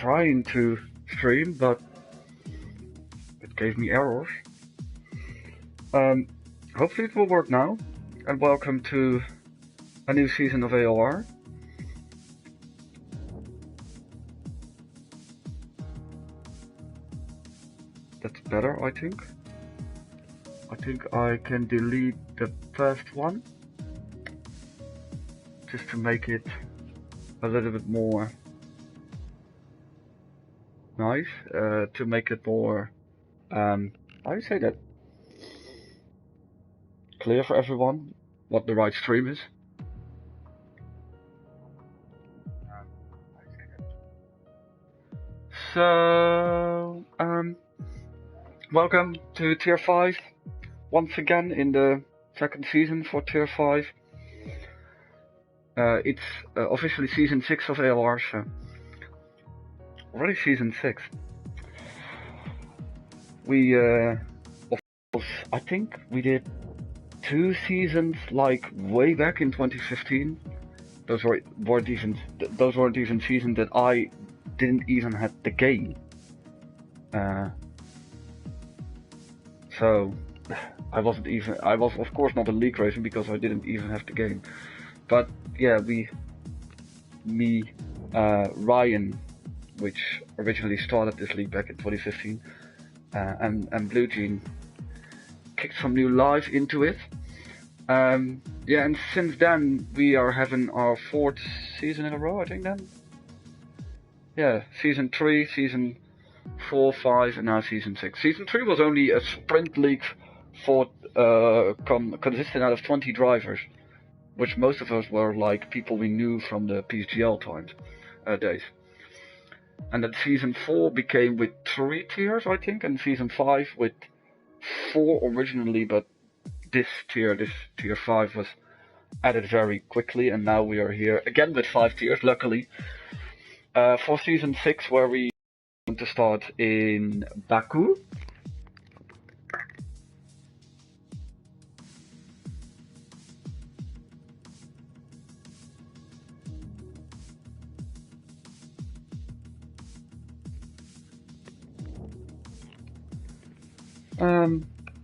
trying to stream, but it gave me errors. Hopefully it will work now, and welcome to a new season of ALR. That's better, I think. I think I can delete the first one, just to make it a little bit more nice, to make it more, how do you say that? Clear for everyone what the right stream is. So, welcome to Tier 5, once again in the second season for Tier 5. It's officially Season 6 of ALR, so already Season 6. We, of course, I think we did 2 seasons like way back in 2015. Those weren't even seasons that I didn't even have the game. So I was of course not a league racing because I didn't even have the game. But yeah, Ryan, which originally started this league back in 2015, and Blue Jean kicked some new life into it. Yeah, and since then we are having our 4th season in a row, I think then. Yeah, Season 3, Season 4, 5, and now Season 6. Season 3 was only a sprint league for consisting out of 20 drivers, which most of us were like people we knew from the PSGL days. And then Season 4 became with 3 tiers, I think, and Season 5 with 4 originally, but this tier 5 was added very quickly, and now we are here again with 5 tiers, luckily, for Season 6, where we want to start in Baku.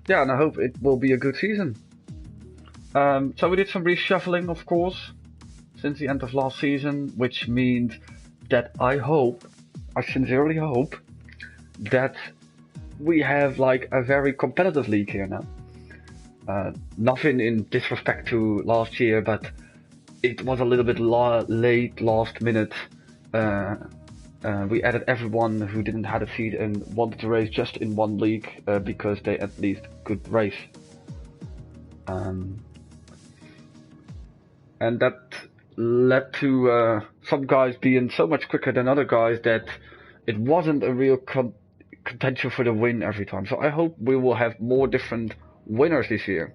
Yeah, and I hope it will be a good season. So we did some reshuffling, of course, since the end of last season, which means that I sincerely hope, that we have like a very competitive league here now. Nothing in disrespect to last year, but it was a little bit late, last minute. We added everyone who didn't have a seat and wanted to race just in one league, because they at least could race. And that led to some guys being so much quicker than other guys that it wasn't a real contention for the win every time. So I hope we will have more different winners this year.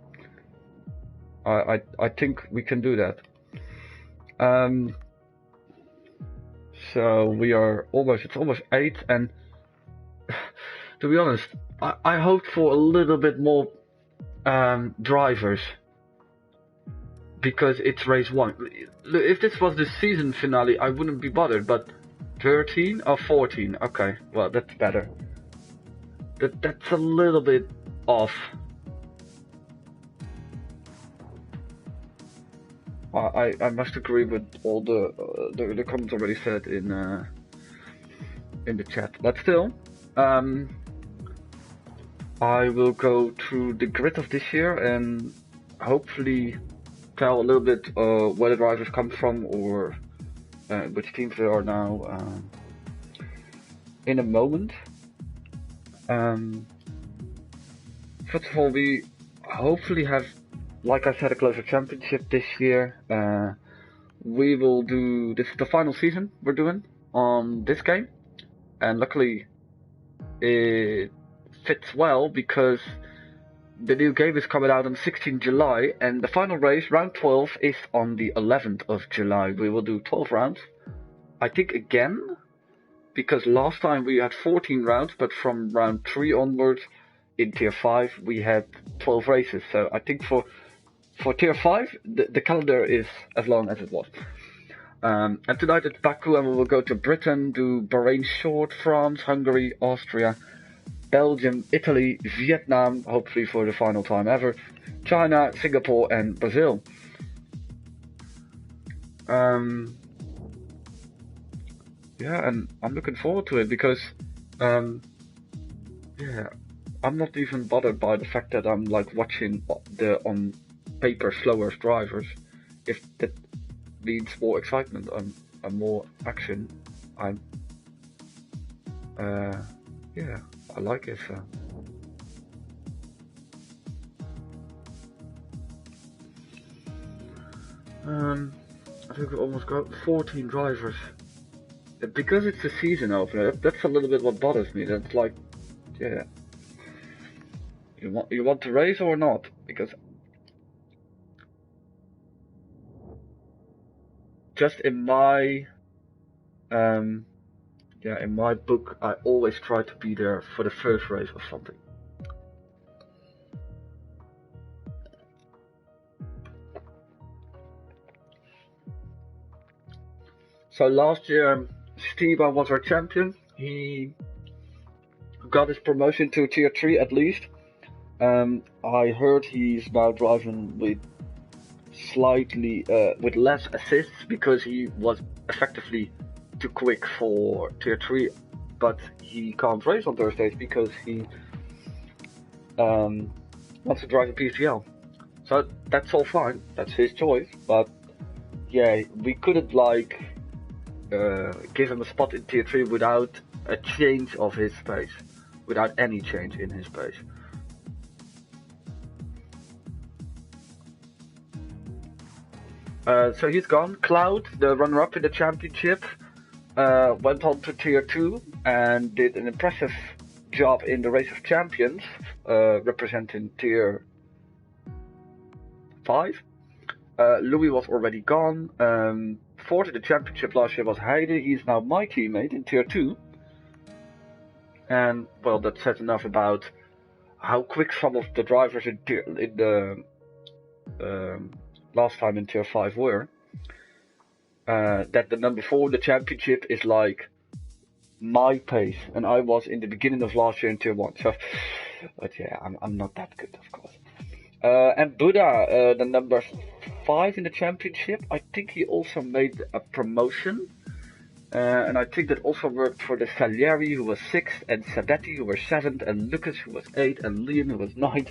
I think we can do that. So we are it's almost 8, and to be honest, I hoped for a little bit more drivers, because it's race 1. If this was the season finale, I wouldn't be bothered, but 13 or 14, okay, well, that's better. That's a little bit off. I must agree with all the comments already said in the chat, but still, I will go through the grid of this year and hopefully tell a little bit where the drivers come from, or which teams they are now, in a moment. First of all, we hopefully have, like I said, a closer championship this year. We will do, this is the final season we're doing on this game, and luckily it fits well because the new game is coming out on 16th July, and the final race, round 12, is on the 11th of July. We will do 12 rounds, I think, again, because last time we had 14 rounds, but from round 3 onwards in Tier 5 we had 12 races. So I think for Tier 5 the calendar is as long as it was. And tonight it's Baku, and we will go to Britain, do Bahrain short, France, Hungary, Austria, Belgium, Italy, Vietnam, hopefully for the final time ever, China, Singapore, and Brazil. Yeah, and I'm looking forward to it because, yeah, I'm not even bothered by the fact that I'm like watching the on paper slowest drivers. If that means more excitement and more action, I'm, yeah, I like it. I think we almost got 14 drivers. Because it's a season opener, that's a little bit what bothers me. That's like, yeah, you want to race or not? Because just in my, yeah, in my book, I always try to be there for the first race or something. So last year, Steva was our champion. He got his promotion to Tier 3 at least. I heard he's now driving with slightly with less assists because he was effectively too quick for Tier 3, but he can't race on Thursdays because he wants to drive a PCL. So that's all fine, that's his choice, but yeah, we couldn't like give him a spot in Tier 3 without a change of his pace, without any change in his pace. So he's gone. Cloud, the runner-up in the championship, went on to Tier 2 and did an impressive job in the Race of Champions, representing Tier 5. Louis was already gone. Fourth in the championship last year was Heide. He's now my teammate in Tier 2. And, well, that says enough about how quick some of the drivers in the last time in Tier 5 were. That the number 4 in the championship is like my pace, and I was in the beginning of last year in Tier 1. So, but yeah, I'm not that good, of course. And Buddha, the number 5 in the championship, I think he also made a promotion. And I think that also worked for the Salieri, who was 6th, and Sabetti, who was 7th, and Lucas, who was 8th, and Liam, who was 9th.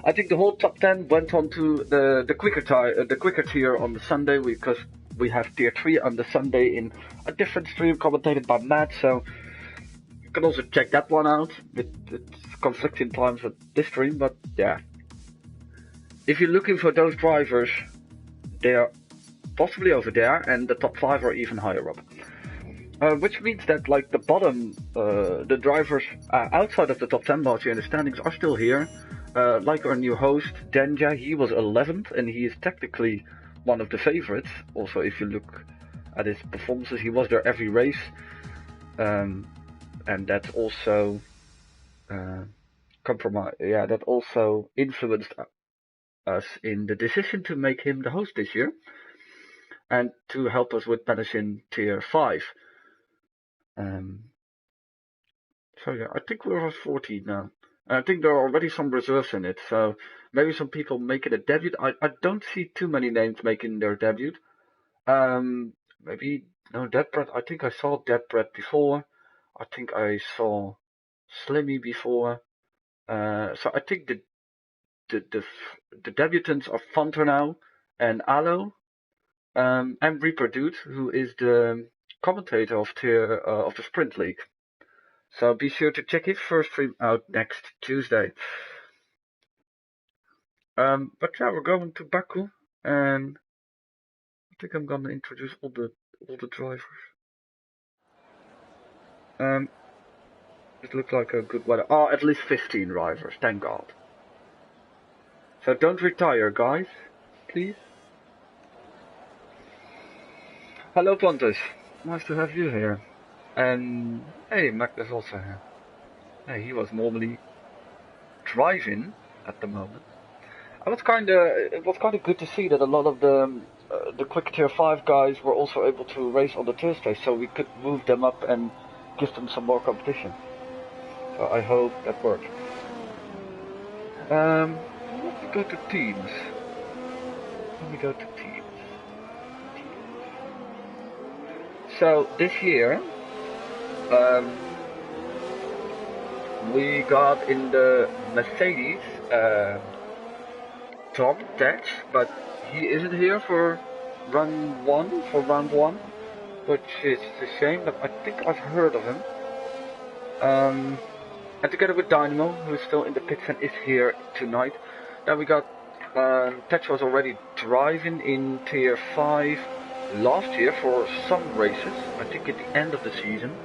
I think the whole top 10 went on to the quicker tier on the Sunday, because we have Tier 3 on the Sunday in a different stream commentated by Matt, so you can also check that one out. It's conflicting times with this stream, but yeah. If you're looking for those drivers, they're possibly over there, and the top 5 are even higher up. Which means that like the bottom, the drivers outside of the top 10 last year in the standings are still here. Like our new host, Denja, he was 11th, and he is technically one of the favorites. Also, if you look at his performances, he was there every race. And that's also that also influenced us in the decision to make him the host this year, and to help us with managing Tier 5. So yeah, I think we're at 14 now. And I think there are already some reserves in it, so maybe some people making a debut. I don't see too many names making their debut. Maybe no Deadbread. I think I saw Deadbread before. I think I saw Slimmy before. So I think the debutants are Fanter now and Alo, and Reproduce, who is the commentator of the Sprint League. So be sure to check his first stream out next Tuesday. But yeah, we're going to Baku, and I think I'm gonna introduce all the drivers. It looks like a good weather. Oh, at least 15 drivers, thank God. So don't retire, guys, please. Hello, Pontus. Nice to have you here. And hey, Mac is also here. Hey, he was normally driving at the moment. It was kind of good to see that a lot of the the quick tier 5 guys were also able to race on the Thursday, so we could move them up and give them some more competition. So I hope that works. Let me go to teams. So this year, we got in the Mercedes Tom Tetch, but he isn't here for round one, which is a shame, but I think I've heard of him. And together with Dynamo, who is still in the pits and is here tonight. Then we got Tetch was already driving in tier 5 last year for some races, I think at the end of the season.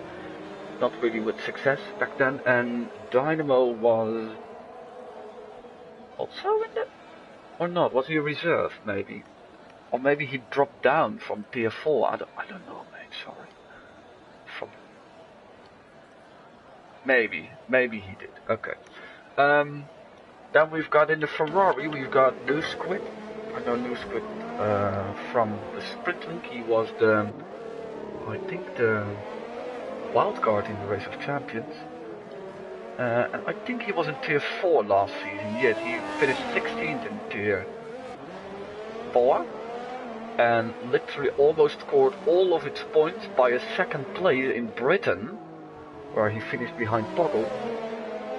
Not really with success back then, and Dynamo was also in the... or not, was he a reserve maybe? Or maybe he dropped down from tier 4, I don't know mate, sorry. Maybe he did, okay. Then we've got in the Ferrari, we've got New Squid. I know New Squid from the Sprint League, he was I think the wildcard in the Race of Champions. And I think he was in tier 4 last season, yes, he finished 16th in tier 4. And literally almost scored all of its points by a second place in Britain, where he finished behind Baku,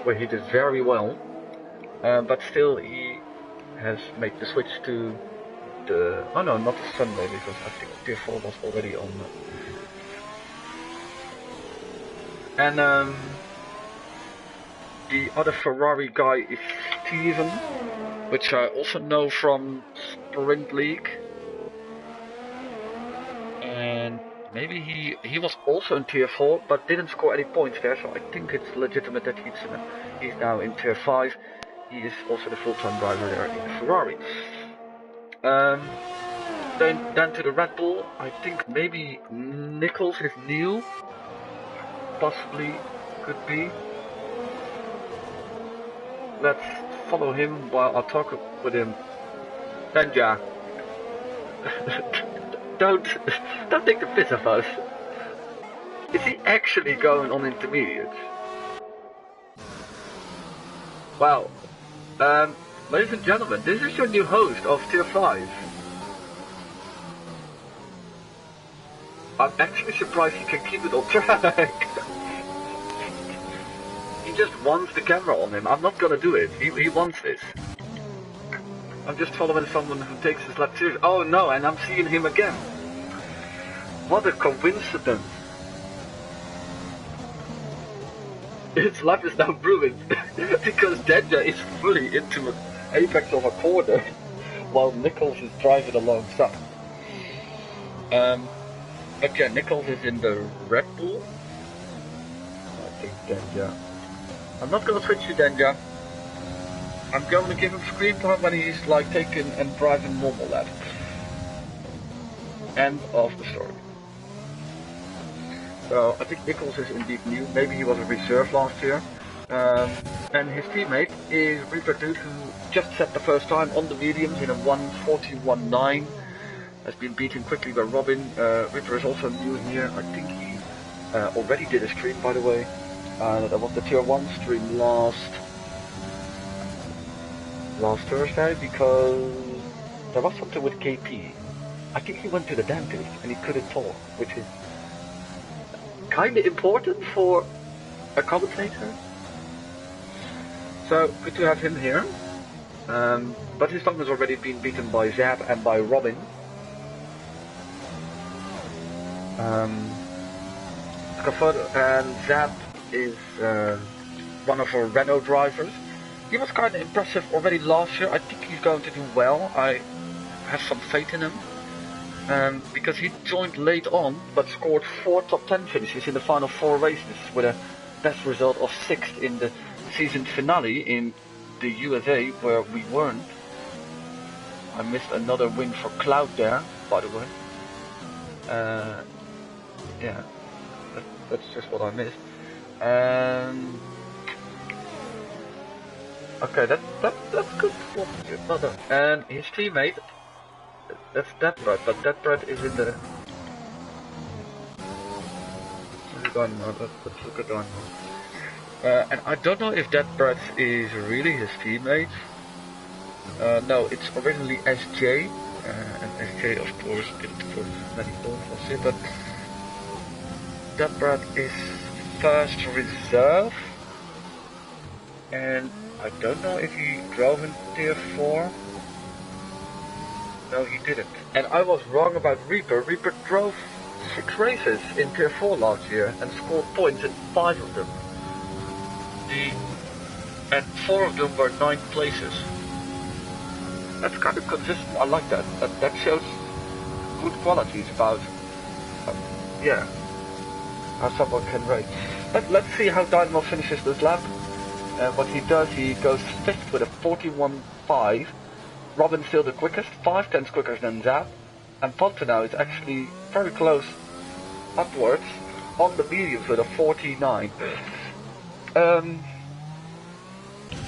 where he did very well. But still he has made the switch to the... oh no, not the Sunday, because I think tier 4 was already on. And the other Ferrari guy is Steven, which I also know from Sprint League. And maybe he was also in tier 4, but didn't score any points there, so I think it's legitimate that he's now in tier 5. He is also the full-time driver there in the Ferrari. Then to the Red Bull, I think maybe Nichols is new. Possibly, could be. Let's follow him while I talk with him. Benja. Don't take the piss of us. Is he actually going on intermediate? Wow. Ladies and gentlemen, this is your new host of Tier 5. I'm actually surprised he can keep it on track. He just wants the camera on him. I'm not gonna do it. He wants this. I'm just following someone who takes his lap seriously. Oh no, and I'm seeing him again. What a coincidence. His life is now ruined because Denja is fully into an apex of a corner while Nichols is driving alongside. But yeah, Nichols is in the Red Bull. I think Denja. I'm not gonna switch to Denja. I'm going to give him screen time when he's like taking and driving normal lap. End of the story. So I think Nichols is indeed new. Maybe he was a reserve last year. And his teammate is Reaper Dude, who just set the first time on the mediums in a 1:41.9. Has been beaten quickly by Robin. Reaper is also new here. I think he already did a stream, by the way. That was the tier 1 stream last Thursday, because there was something with KP. I think he went to the dentist and he couldn't talk, which is kinda important for a commentator. So good to have him here. But his time has already been beaten by Zab and by Robin. And Zab is one of our Renault drivers. He was kind of impressive already last year. I think he's going to do well. I have some faith in him. Because he joined late on, but scored 4 top 10 finishes in the final 4 races, with a best result of 6th in the season finale in the USA, where we weren't. I missed another win for Cloud there, by the way. Yeah, that's just what I missed. Okay, that's good. And his teammate, That's that bread, but that bread is in the... Where's it gone now? Let's look at that now. And I don't know if that bread is really his teammate. No, it's originally SJ. And SJ, of course, didn't put many points on it, but that bread is first reserve. And I don't know if he drove in tier 4. No, he didn't. And I was wrong about Reaper. Reaper drove 6 races in tier 4 last year and scored points in 5 of them. And 4 of them were 9th places. That's kind of consistent. I like that. That shows good qualities about, yeah, how someone can race. Let's see how Dynamo finishes this lap. What he does, he goes 5th with a 41.5. Robin's still the quickest, 5/10 quicker than Zap. And Ponto is actually very close upwards on the mediums with a 49.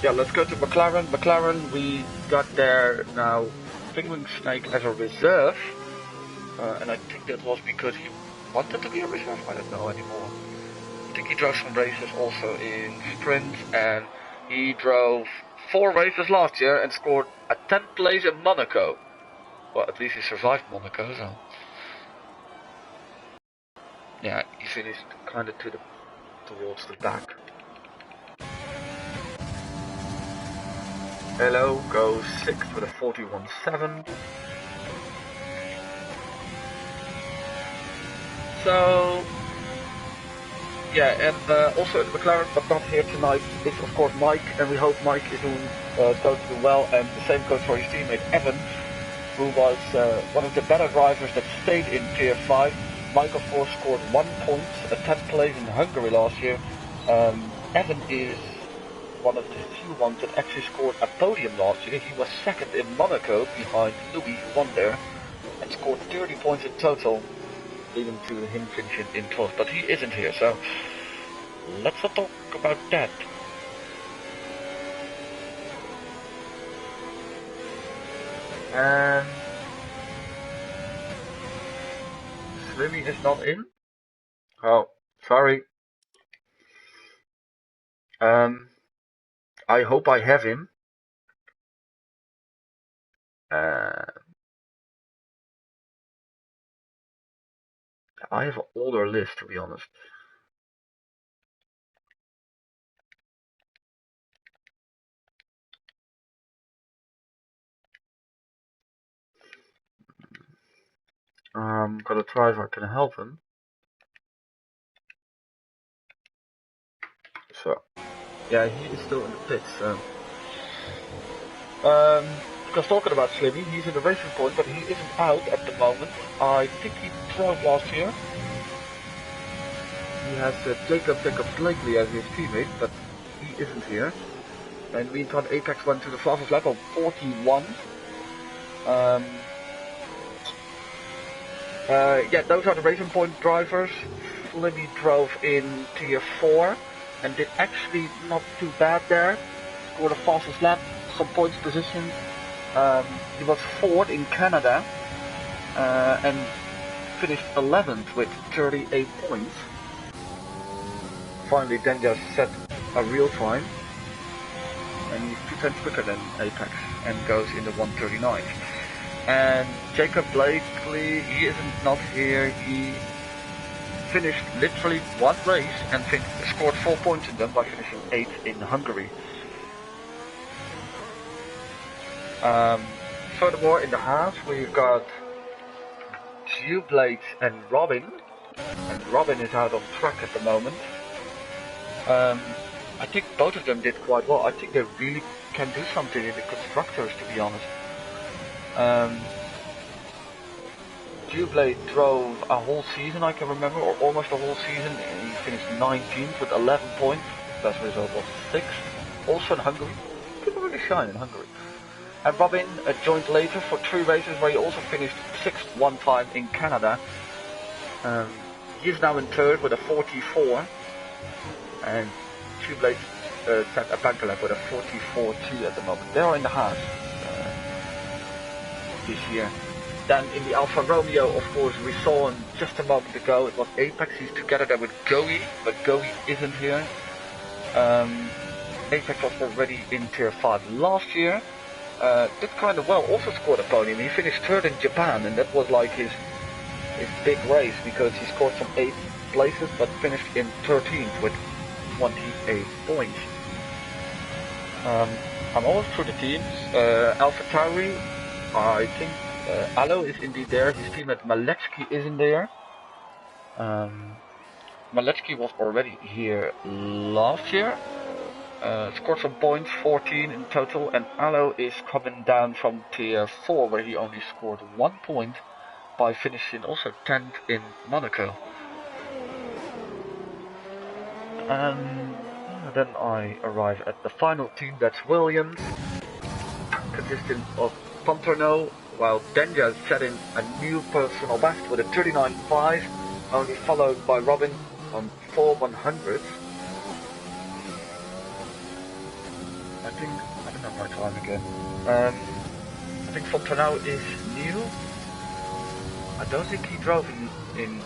Yeah, let's go to McLaren. McLaren, we got there now Penguin Snake as a reserve. And I think that was because he wanted to be a reserve. I don't know anymore. I think he drove some races also in sprint, and he drove 4 races last year and scored a 10th place in Monaco. Well, at least he survived Monaco, so... Yeah, he finished kind of towards the back. Aero goes 6th with a 41.7. So... Yeah, and also in McLaren, but not here tonight, is of course Mike, and we hope Mike is doing totally well, and the same goes for his teammate Evan, who was one of the better drivers that stayed in tier 5. Mike of course scored 1 point, a 10th place in Hungary last year. Evan is one of the few ones that actually scored a podium last year. He was 2nd in Monaco behind Louis, who won there, and scored 30 points in total, leading to him finishing in 12th, but he isn't here, so let's not talk about that. And Slimmy is not in. Oh, sorry. I hope I have him. I have an older list, to be honest. Gotta try if I can help him. So, yeah, he is still in the pits. So. Because talking about Slimmy, he's in the racing point, but he isn't out at the moment. I think he drove last year. He has Jacob Blakely as his teammate, but he isn't here. And meantime, Apex went to the fastest lap of 41. Yeah, those are the racing point drivers. Slimmy drove in tier 4 and did actually not too bad there. Scored the fastest lap, some points position. He was 4th in Canada and finished 11th with 38 points. Finally then just set a real time, and he's 2 times quicker than Apex and goes in the 139. And Jacob Blakely, he isn't not here. He finished literally 1 race and scored 4 points in them by finishing 8th in Hungary. Furthermore, in the half we've got Blade and Robin, and Robin is out on track at the moment. I think both of them did quite well. I think they really can do something in the constructors, to be honest. Blade drove a whole season, I can remember, or almost a whole season. He finished 19th with 11 points. Best result was 6th. Also in Hungary. People really shine in Hungary. And Robin joined later for 3 races where he also finished 6th one time in Canada. He is now in 3rd with a 44. And Blade set a banker lap with a 44.2 at the moment. They are in the half this year. Then in the Alfa Romeo, of course, we saw him just a moment ago. It was Apex. He's together there with Goey, but Goey isn't here. Apex was already in Tier 5 last year. Did kind of well, also scored a podium. He finished third in Japan, and that was like his big race because he scored some 8 places, but finished in 13th with 28 points. I'm almost through the teams. Alpha Tauri, I think Aero is indeed there. His teammate Maletsky isn't there. Maletsky was already here last year. Scored some points, 14 in total, and Aero is coming down from Tier 4, where he only scored 1 point by finishing also 10th in Monaco. And then I arrive at the final team, that's Williams, consisting of Pontorno, while Denja is setting a new personal best with a 39.5, only followed by Robin on 4 100s. I don't have my time again. I think Fontanao is new. I don't think he drove in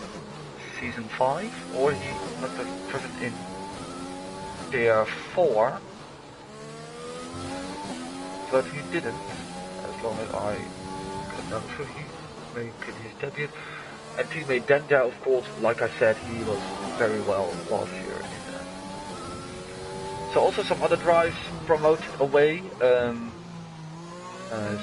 Season 5, or he must have driven in Tier 4. But he didn't, as long as I can know, so he made his debut. And teammate Denja, of course, like I said, he was very well last year. So also some other drives promoted away.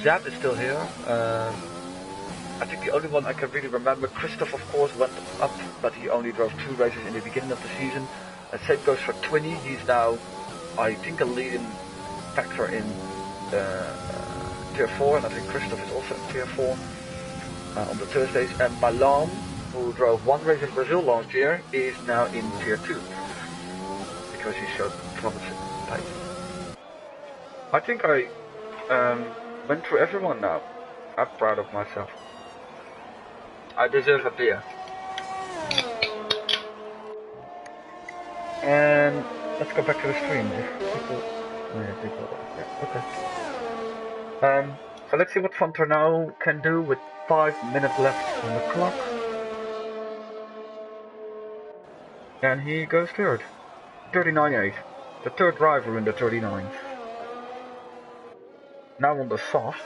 Zap is still here. I think the only one I can really remember, Christoph of course went up, but he only drove 2 races in the beginning of the season. Same goes for Twinny. He's now, I think, a leading factor in Tier 4, and I think Christoph is also in Tier 4 on the Thursdays. And Malan, who drove 1 race in Brazil last year, is now in Tier 2. Because he showed promising pace. I think I went through everyone now. I'm proud of myself. I deserve a beer. And let's go back to the stream. So let's see what Fontornau can do with 5 minutes left on the clock. And he goes third. 39.8. The third driver in the 39s. Now on the soft.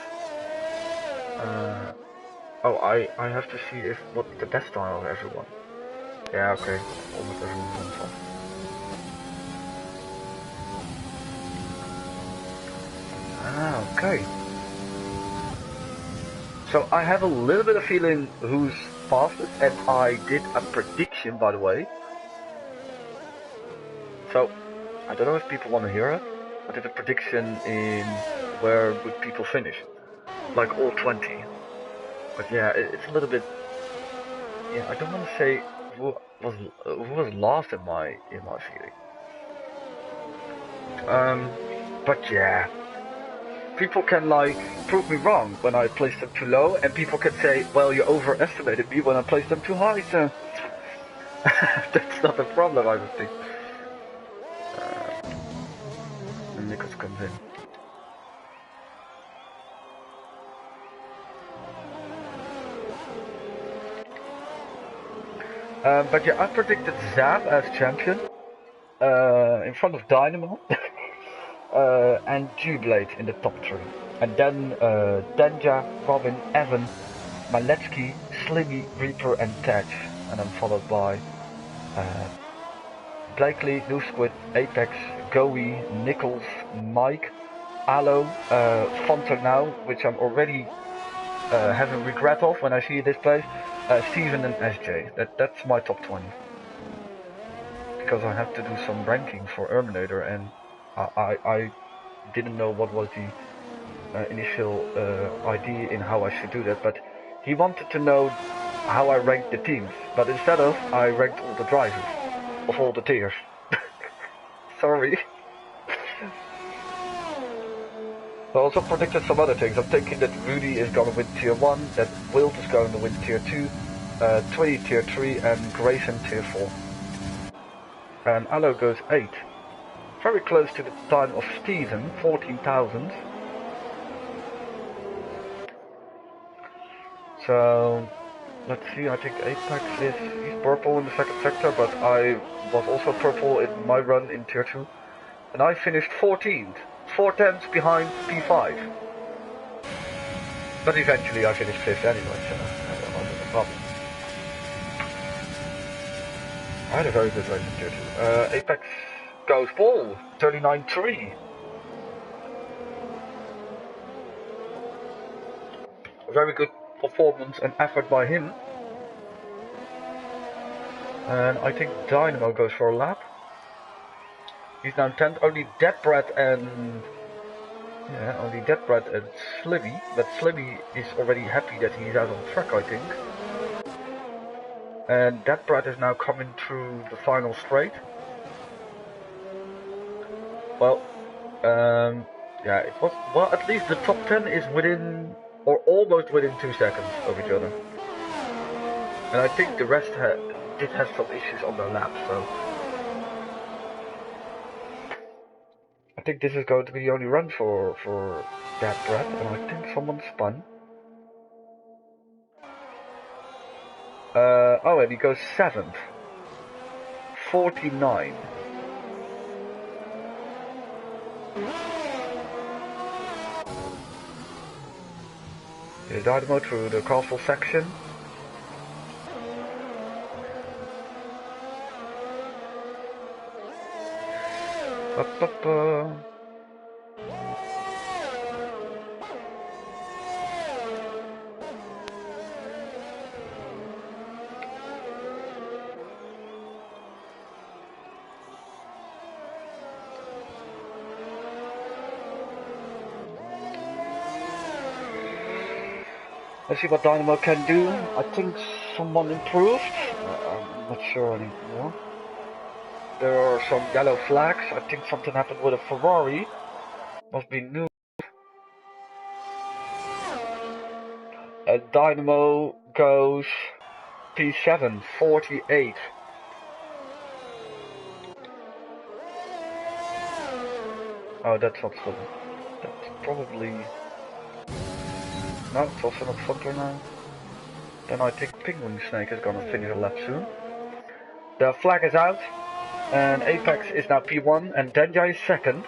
I have to see what's the best style of everyone. Yeah, okay. Almost everyone's on soft. Okay. So I have a little bit of feeling who's fastest, and I did a prediction, by the way. So, I don't know if people want to hear it. I did a prediction in where would people finish. Like all 20. But yeah, it's a little bit... Yeah, I don't want to say who was last in my feeling. But yeah. People can prove me wrong when I place them too low, and people can say, well, you overestimated me when I placed them too high, so... That's not a problem, I would think. And Nichols comes in. But yeah, I predicted Zap as champion, in front of Dynamo, and G-Blade in the top 3. And then Denja, Robin, Evan, Maletsky, Slimmy, Reaper and Taj. And then followed by Blakely, New Squid, Apex, Goey, Nichols, Mike, Alo, Fontanau, which I'm already having regret of when I see this place, Steven and SJ. That's my top 20. Because I have to do some ranking for Terminator, and I didn't know what was the initial idea in how I should do that, but he wanted to know how I ranked the teams, but instead of, I ranked all the drivers of all the tiers. Sorry. I also predicted some other things. I'm thinking that Rudy is going to win Tier 1, that Wilt is going to win Tier 2, 20 Tier 3, and Grayson Tier 4. And Alo goes 8. Very close to the time of Steven, 14,000. So let's see, I think Apex he's purple in the second sector, but I was also purple in my run in tier 2. And I finished 14th, 4 tenths behind P5. But eventually I finished 5th anyway, so I don't know the problem. I had a very good race in tier 2. Apex goes ball, 39.3. A very good performance and effort by him. And I think Dynamo goes for a lap. He's now 10th, only Deadbread and Slibby, but Slibby is already happy that he's out on track, I think. And Deadbread is now coming through the final straight. Well, yeah, it was, well, at least the top 10 is within, or almost within 2 seconds of each other. And I think the rest did have some issues on their lap, so I think this is going to be the only run for Deadbread, and I think someone spun. Oh, and he goes 7th. 49. The Dynamo through the castle section. Let's see what Dynamo can do. I think someone improved. I'm not sure anymore. There are some yellow flags. I think something happened with a Ferrari. Must be new. Dynamo goes P7, 48. Oh, that's not fun. That's probably... No, it's also not Funker now. Then I think Penguin Snake is gonna finish a lap soon. The flag is out, and Apex is now P1, and Denja is second.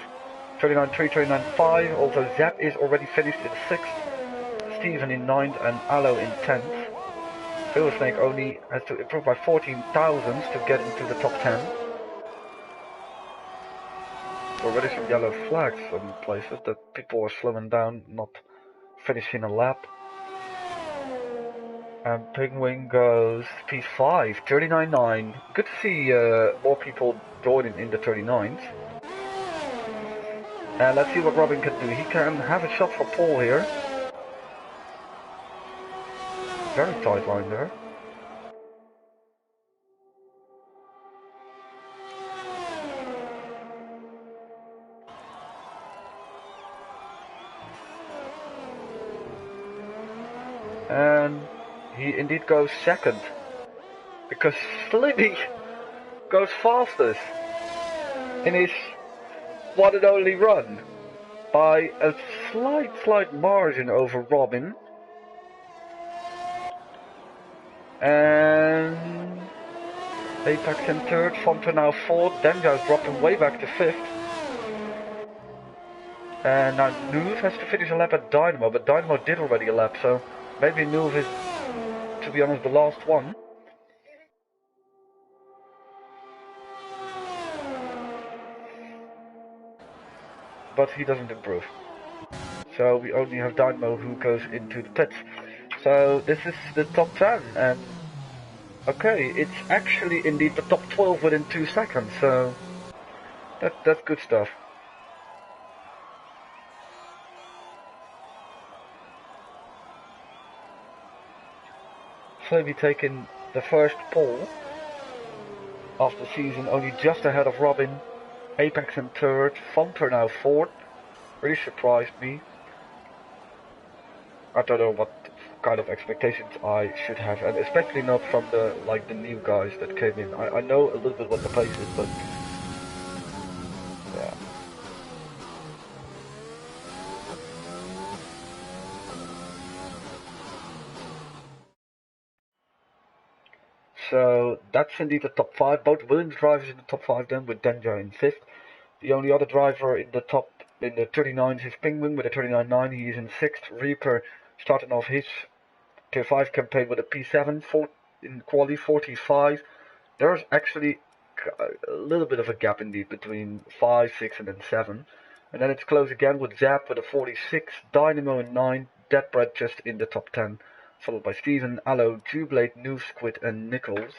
39.3, 39.5. Also Zap is already finished in 6th. Steven in 9th, and Alo in 10th. Penguin Snake only has to improve by 14 thousandths to get into the top 10. Already some yellow flags in places that people are slowing down, not finishing a lap. And Penguin goes P5, 39.9. Good to see more people joining in the 39s. And let's see what Robin can do. He can have a shot for pole here. Very tight line there. And he indeed goes second, because Slibby goes fastest in his one and only run by a slight margin over Robin. And Apex in 3rd, Fonta now 4th, Denja is dropping way back to 5th. And now Nuve has to finish a lap at Dynamo, but Dynamo did already a lap, so maybe Nuve is, to be honest, the last one. But he doesn't improve. So we only have Dynamo who goes into the pits. So this is the top 10, and okay, it's actually indeed the top 12 within 2 seconds, so that's good stuff. Slowly taking the first pole of the season, only just ahead of Robin. Apex in 3rd, Fonter now 4th. Really surprised me. I don't know what kind of expectations I should have, and especially not from the new guys that came in. I know a little bit what the pace is, but yeah. So that's indeed the top 5. Both Williams drivers in the top 5 then, with Denja in 5th. The only other driver in the top, in the 39s is Penguin with a 39.9. He is in 6th. Reaper starting off his Tier 5 campaign with a P7 in quali 45. There's actually a little bit of a gap indeed between 5, 6 and then 7. And then it's close again with Zap with a 46, Dynamo in 9, Deadbread just in the top 10, followed by Steven, Allo, Jublade, New Squid and Nichols.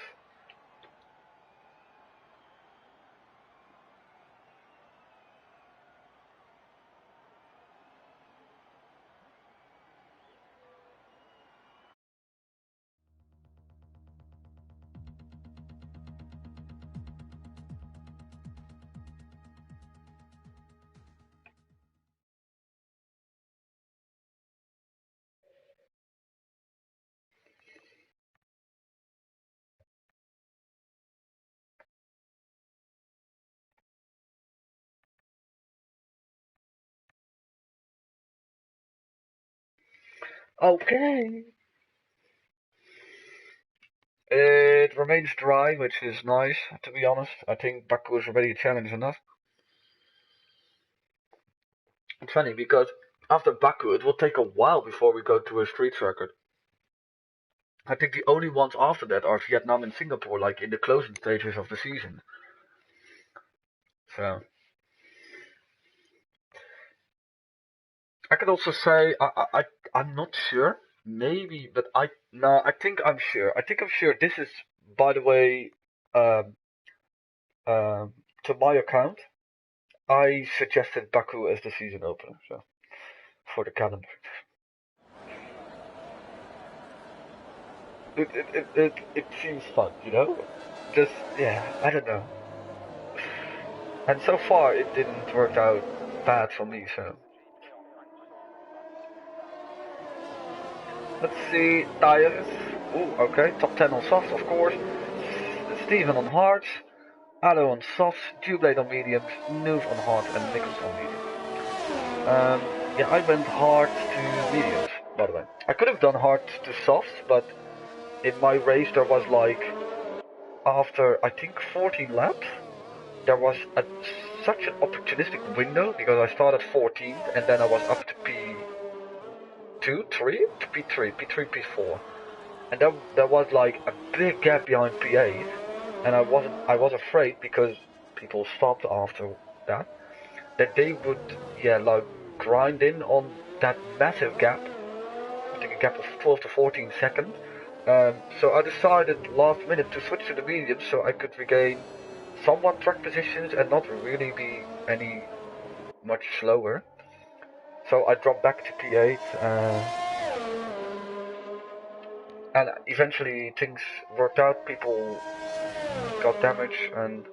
Okay. It remains dry, which is nice, to be honest. I think Baku is already a challenge enough. It's funny because after Baku, it will take a while before we go to a street circuit. I think the only ones after that are Vietnam and Singapore, like in the closing stages of the season. So I could also say I'm not sure, maybe, but I think I'm sure. I think I'm sure. This is, by the way, um, to my account, I suggested Baku as the season opener, so for the calendar. It seems fun, you know? Just, yeah, I don't know. And so far, it didn't work out bad for me, so. Let's see, tires. Ooh, okay, top 10 on softs, of course. Steven on hards, Aero on softs, Jublade on mediums, Noof on hard, and Nichols on medium. Yeah, I went hard to mediums, by the way. I could have done hard to softs, but in my race there was like, after I think 14 laps, there was such an opportunistic window because I started 14th and then I was up to P2, 3? To P3, P3, P4. And then there was like a big gap behind P8 and I was afraid because people stopped after that they would, yeah, like grind in on that massive gap. I think a gap of 12 to 14 seconds. So I decided last minute to switch to the medium so I could regain somewhat track positions and not really be any much slower. So I dropped back to P8 and eventually things worked out. People got damaged and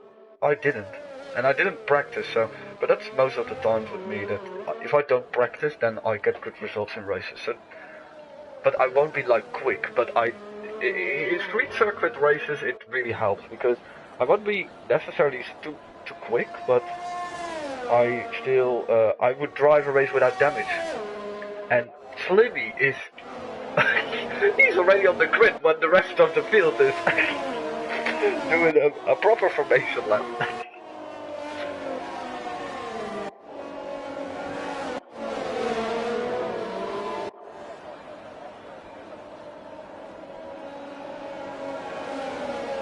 I didn't. And I didn't practice, so, but that's most of the times with me that if I don't practice, then I get good results in races. So, but I won't be like quick. But in street circuit races, it really helps because I won't be necessarily too quick, but I still I would drive a race without damage. And Slimmy is he's already on the grid when the rest of the field is doing a proper formation lap.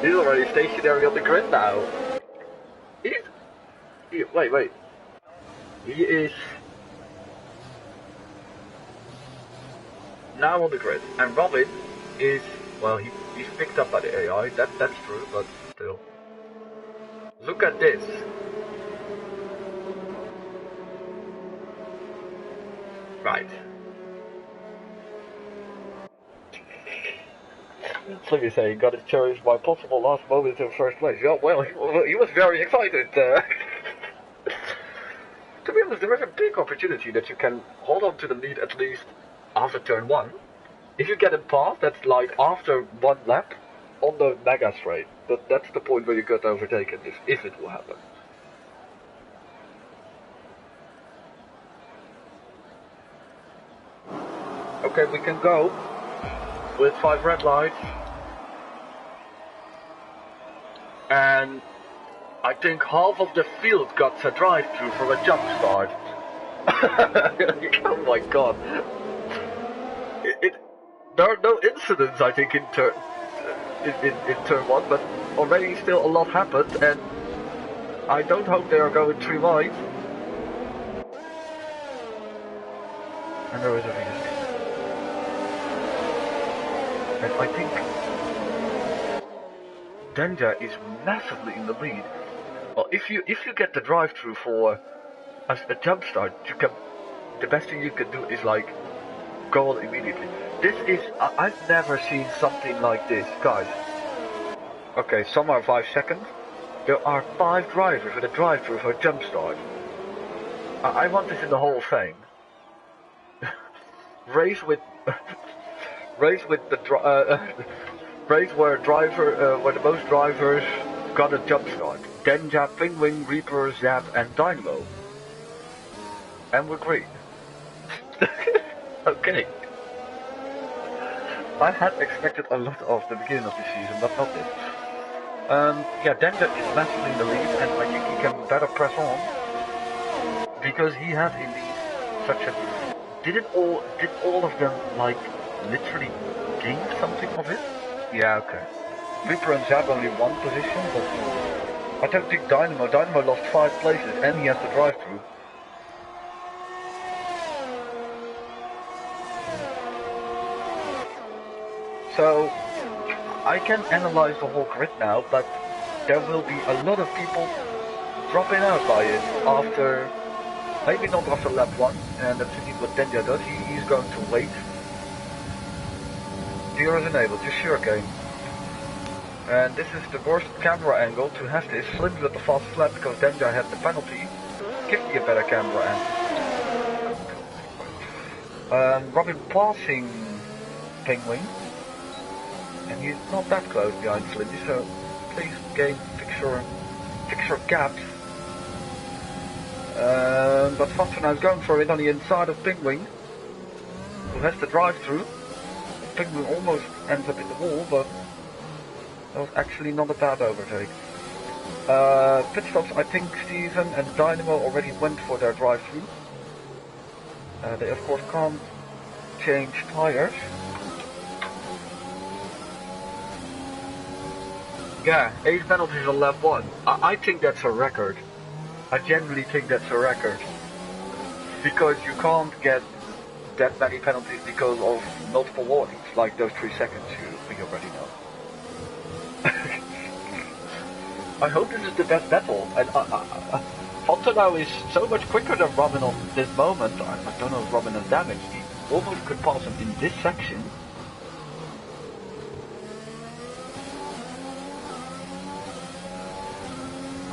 He's already stationary on the grid now. Wait. He is now on the grid, and Robin is, well, he's picked up by the AI. That's true, but still. Look at this. Right. So you say, got to cherish my possible last moments in first place. Yeah, well, he was very excited. To be honest, there is a big opportunity that you can hold on to the lead at least after turn 1. If you get it past, that's like after 1 lap on the mega straight. But that's the point where you get overtaken, if it will happen. Okay, we can go with 5 red lights. and I think half of the field got a drive-through for a jump start. Oh my god. There are no incidents, I think, in turn 1, but already still a lot happened, and I don't hope they are going 3 wide. And there is a risk. And I think Denja is massively in the lead. Well, if you get the drive-through for a jump start, the best thing you can do is like go on immediately. This is I've never seen something like this, guys. Okay, some are 5 seconds. There are 5 drivers with a drive-through for a jump start. I want this in the Hall of Fame. race with the race where where the most drivers got a jump start. Denja, Penguin, Reaper, Zap, and Dynamo. And we're green. Okay. I had expected a lot of the beginning of the season, but not this. Yeah, Denja is massively in the lead, and I think he can better press on because he has indeed such a. Did all of them like literally gain something of it? Yeah, okay. Reaper and Zab only 1 position, but I don't think Dynamo lost 5 places, and he has the drive-through. So I can analyze the whole grid now, but there will be a lot of people dropping out by it after, maybe not after lap 1, and that's indeed what Denja does. He's going to wait. Gear is enabled, just sugarcane. And this is the worst camera angle to have this. Slim with the fastest lap because Denja had the penalty. Give me a better camera angle. Robin passing Penguin. And he's not that close behind Slindy, so please game fix your gaps. But Fanfana is going for it on the inside of Penguin, who has the drive-through. Penguin almost ends up in the wall, but that was actually not a bad overtake. Pit stops, I think Steven and Dynamo already went for their drive-through. They of course can't change tires. Yeah, 8 penalties on lap 1. I think that's a record. I genuinely think that's a record. Because you can't get that many penalties because of multiple warnings, like those 3 seconds we already know. I hope this is the best battle, and Hunter now is so much quicker than Robin on this moment. I don't know if Robin has damage. He almost could pass him in this section.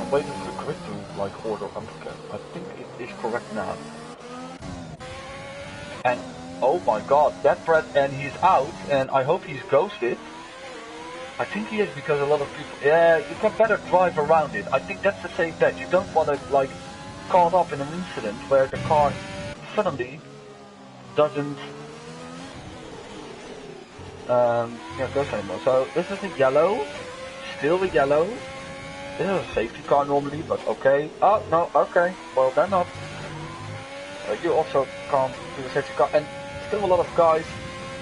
I'm waiting for the grid to like order Umbrella. I think it is correct now. And oh my god, that Brett, and he's out, and I hope he's ghosted. I think he is because a lot of people. Yeah, you can better drive around it. I think that's the safe bet. You don't want to like caught up in an incident where the car suddenly doesn't goes anymore. So this is a yellow, still a yellow. This is a safety car normally, but okay. Oh no, okay. Well, they're not. You also can't do a safety car, and still a lot of guys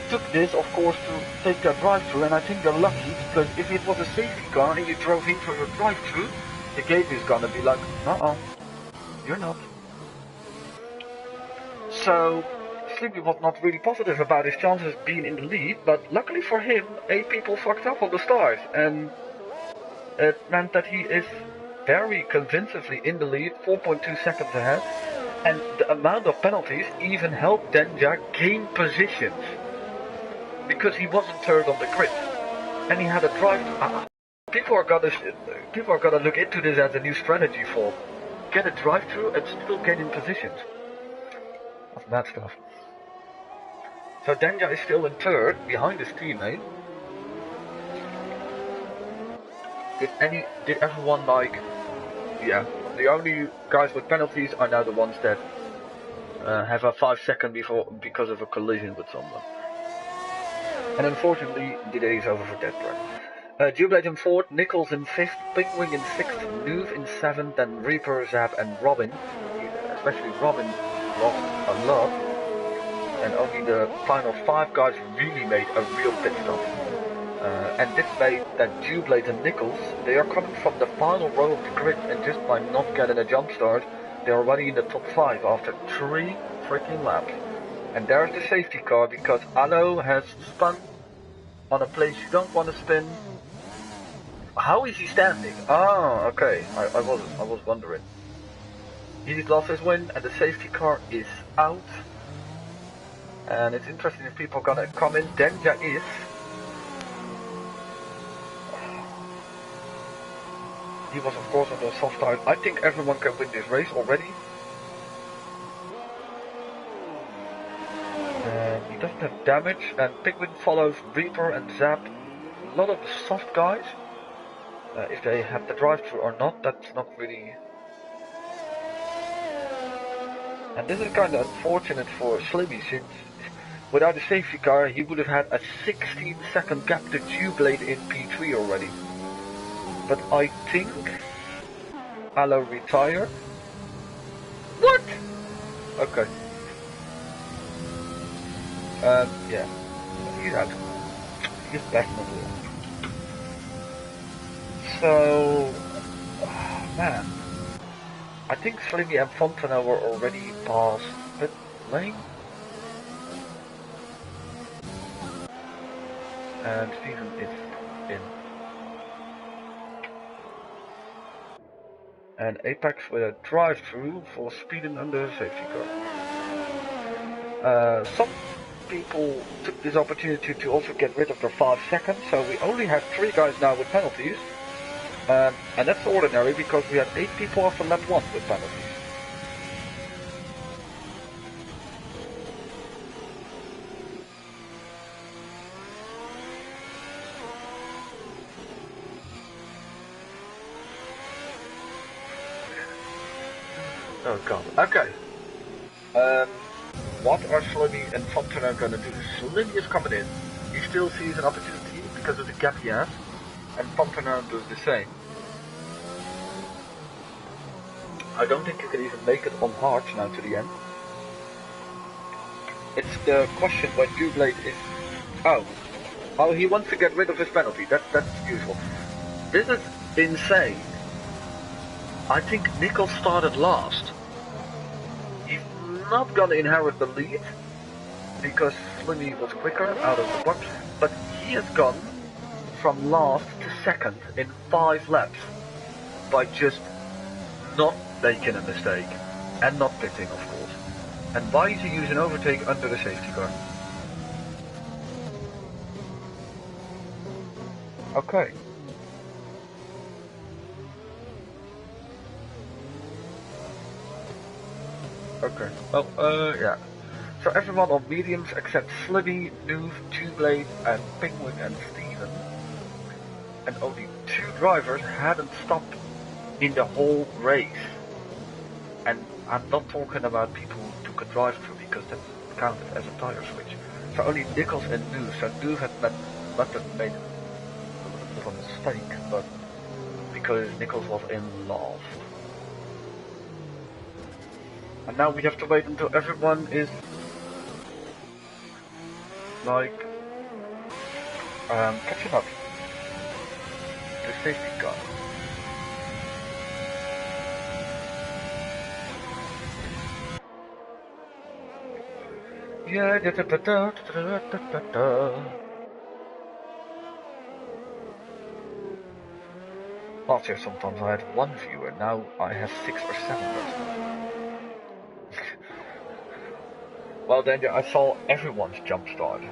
took this, of course, to take their drive-through, and I think they're lucky, because if it was a safety car and you drove into your drive-through, the gate is gonna be like, you're not. So, Sleepy was not really positive about his chances being in the lead, but luckily for him, 8 people fucked up on the start, and it meant that he is very convincingly in the lead, 4.2 seconds ahead, and the amount of penalties even helped Denja gain positions. Because he wasn't third on the grid, and he had a drive. People are gonna look into this as a new strategy for get a drive-through and still get in positions. That's bad stuff. So Denja is still in third behind his teammate. Did everyone like? Yeah, the only guys with penalties are now the ones that have a 5-second because of a collision with someone. And unfortunately, the day is over for that part. Jubilee in 4th, Nichols in 5th, Pinkwing in 6th, Nuve in 7th, then Reaper, Zap, and Robin. Especially Robin lost a lot, and only the final 5 guys really made a real pit stop. And this made that Jubilee and Nichols, they are coming from the final row of the grid, and just by not getting a jump start, they are already in the top 5 after 3 freaking laps. And there's the safety car because Aero has spun on a place you don't want to spin. How is he standing? Ah, okay. I was wondering. He's lost his win and the safety car is out. And it's interesting if people are gonna come in. Denja is. He was of course on the soft tire. I think everyone can win this race already. He doesn't have damage, and Penguin follows Reaper and Zap. A lot of the soft guys. If they have the drive-thru or not, that's not really. And this is kind of unfortunate for Slimmy, since without a safety car he would have had a 16-second gap to Jubilee in P3 already. But I think Aero retired. What? Okay. Yeah. He's out. He's definitely out. So, man. I think Slimmy and Fontana were already past pit lane. And Steven is in. And Apex with a drive-through for speeding under the safety car. Some people took this opportunity to also get rid of their 5 seconds, so we only have 3 guys now with penalties. And that's ordinary because we had 8 people after lap 1 with penalties. Oh god. Okay. What are Slimmy and Fontana gonna do? Slimmy is coming in. He still sees an opportunity because of the gap he has. And Fontana does the same. I don't think he can even make it on hard now to the end. It's the question when Jubilee is... Oh, he wants to get rid of his penalty. That's useful. This is insane. I think Nichols started last. He's not gonna inherit the lead because Slimmy was quicker out of the box, but he has gone from last to second in 5 laps by just not making a mistake and not pitting, of course. And why is he using overtake under the safety car? Okay. Okay. Well, yeah. So everyone on mediums except Slimmy, Nuve, Jubilee, and Penguin and Steven. And only 2 drivers hadn't stopped in the whole race. And I'm not talking about people who took a drive-through because that's counted as a tire switch. So only Nichols and Nuve. So Nuve had made a bit of a mistake, but because Nichols was in last. And now we have to wait until everyone is like catching up. The safety car. Yeah, last year sometimes I had 1 viewer, now I have 6 or 7. Well then I saw everyone's jump start.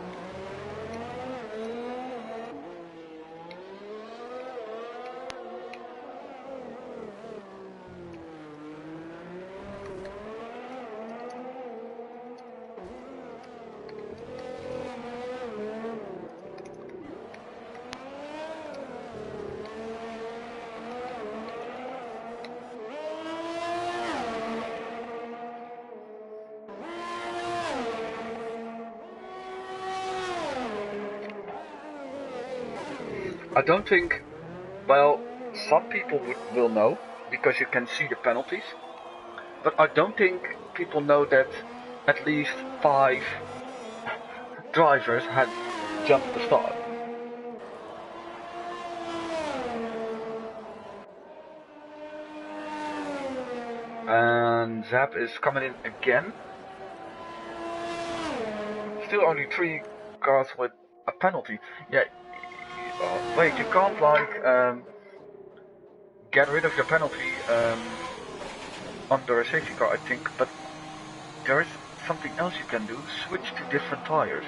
I don't think, well, some people will know, because you can see the penalties, but I don't think people know that at least 5 drivers had jumped the start. And Zap is coming in again. Still only 3 cars with a penalty. Yeah, wait, you can't like get rid of your penalty under a safety car, I think, but there is something else you can do. Switch to different tires.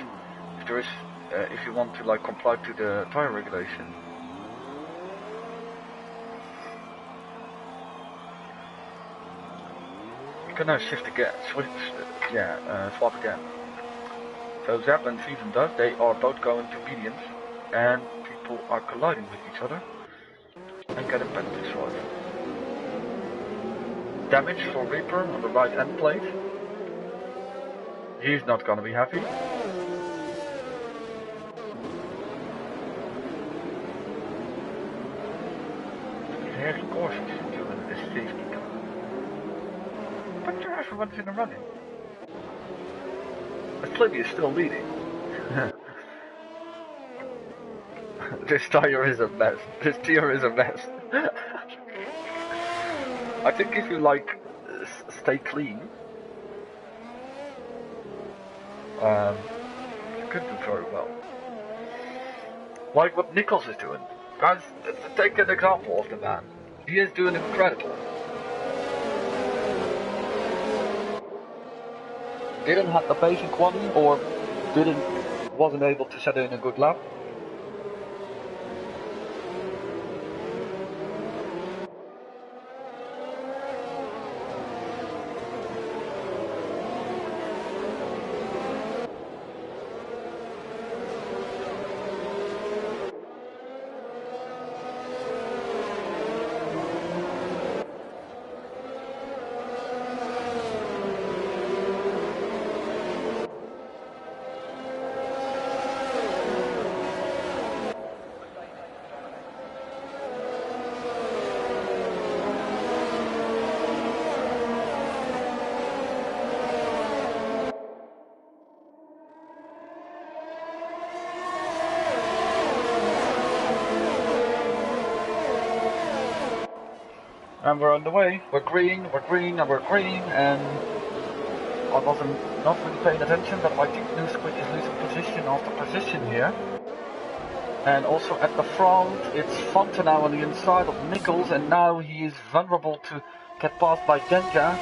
If there is, if you want to like comply to the tire regulation. You can now shift again, switch, swap again. So Zap and Steven does, they are both going to mediums, and people are colliding with each other and getting penalties for it. Damage for Reaper on the right end plate. He's not gonna be happy. Very cautious doing this safety car. But everyone's in a running. Slimmy is still leading. This tire is a mess. This tier is a mess. I think if you like stay clean, you could do very well. Like what Nichols is doing. Guys, take an example of the man. He is doing incredible. Didn't have the pace in quality, or wasn't able to set in a good lap. And we're on the way. We're green, and we're green, and I wasn't not really paying attention, but I think Newsquid is losing position after position here. And also at the front, it's Fanta now on the inside of Nichols, and now he is vulnerable to get passed by Denja.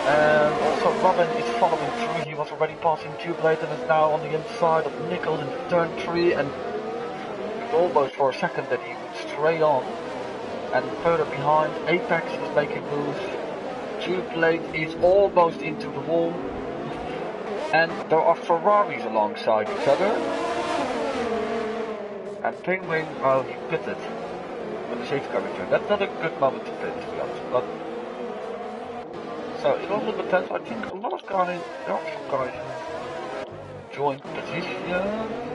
And also Robin is following through. He was already passing Jubilate and is now on the inside of Nichols in turn 3, and almost for a second that he would stray on. And further behind, Apex is making moves. Jubilate is almost into the wall. And there are Ferraris alongside each other. And Penguin, well, he pitted when the safety car returned. That's not a good moment to pit, to be honest. But so it was a little bit tense. I think a lot of guys, there are some guys who joined position.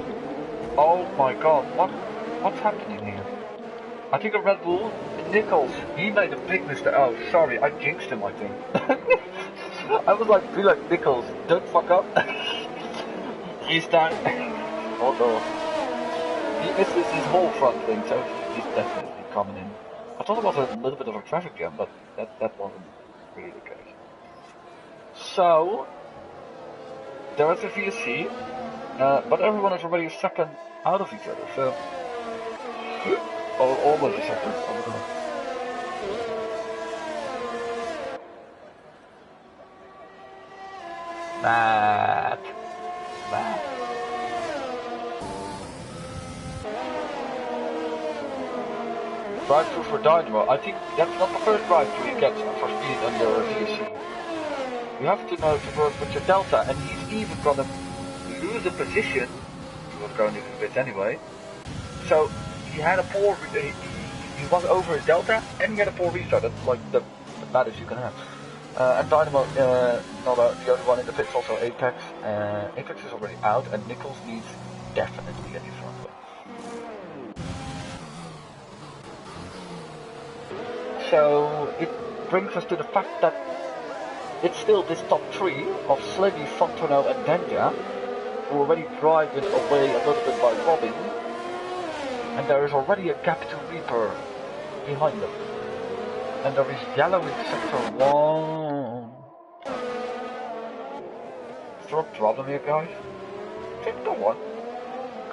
Oh my god, what's happening here? I think a Red Bull, Nichols, he made a big mistake. Oh, sorry, I jinxed him, I think. I was like, be like, Nichols, don't fuck up. He's time. Oh no. He misses his whole front thing, so he's definitely coming in. I thought it was a little bit of a traffic jam, but that wasn't really the case. So, there is a VSC, but everyone is already a second out of each other, so... almost a second. Matt. Drive-through for Dynamo. I think that's not the first drive-through he gets for speed on your VSC. You have to know to work with your delta, and he's even gonna lose a position. He was going to do this anyway. So he had a poor. He was over his delta, and he had a poor restart. That's like the baddest you can have. And Dynamo, not the only one in the pits, also Apex. Apex is already out, and Nichols needs definitely a different. So it brings us to the fact that it's still this top three of Slivy, Fontono and Denja, who are already driving away a little bit by Robin, and there is already a gap to Reaper behind them. And there is yellow in sector 1. Is there a problem here, guys? Okay, go on.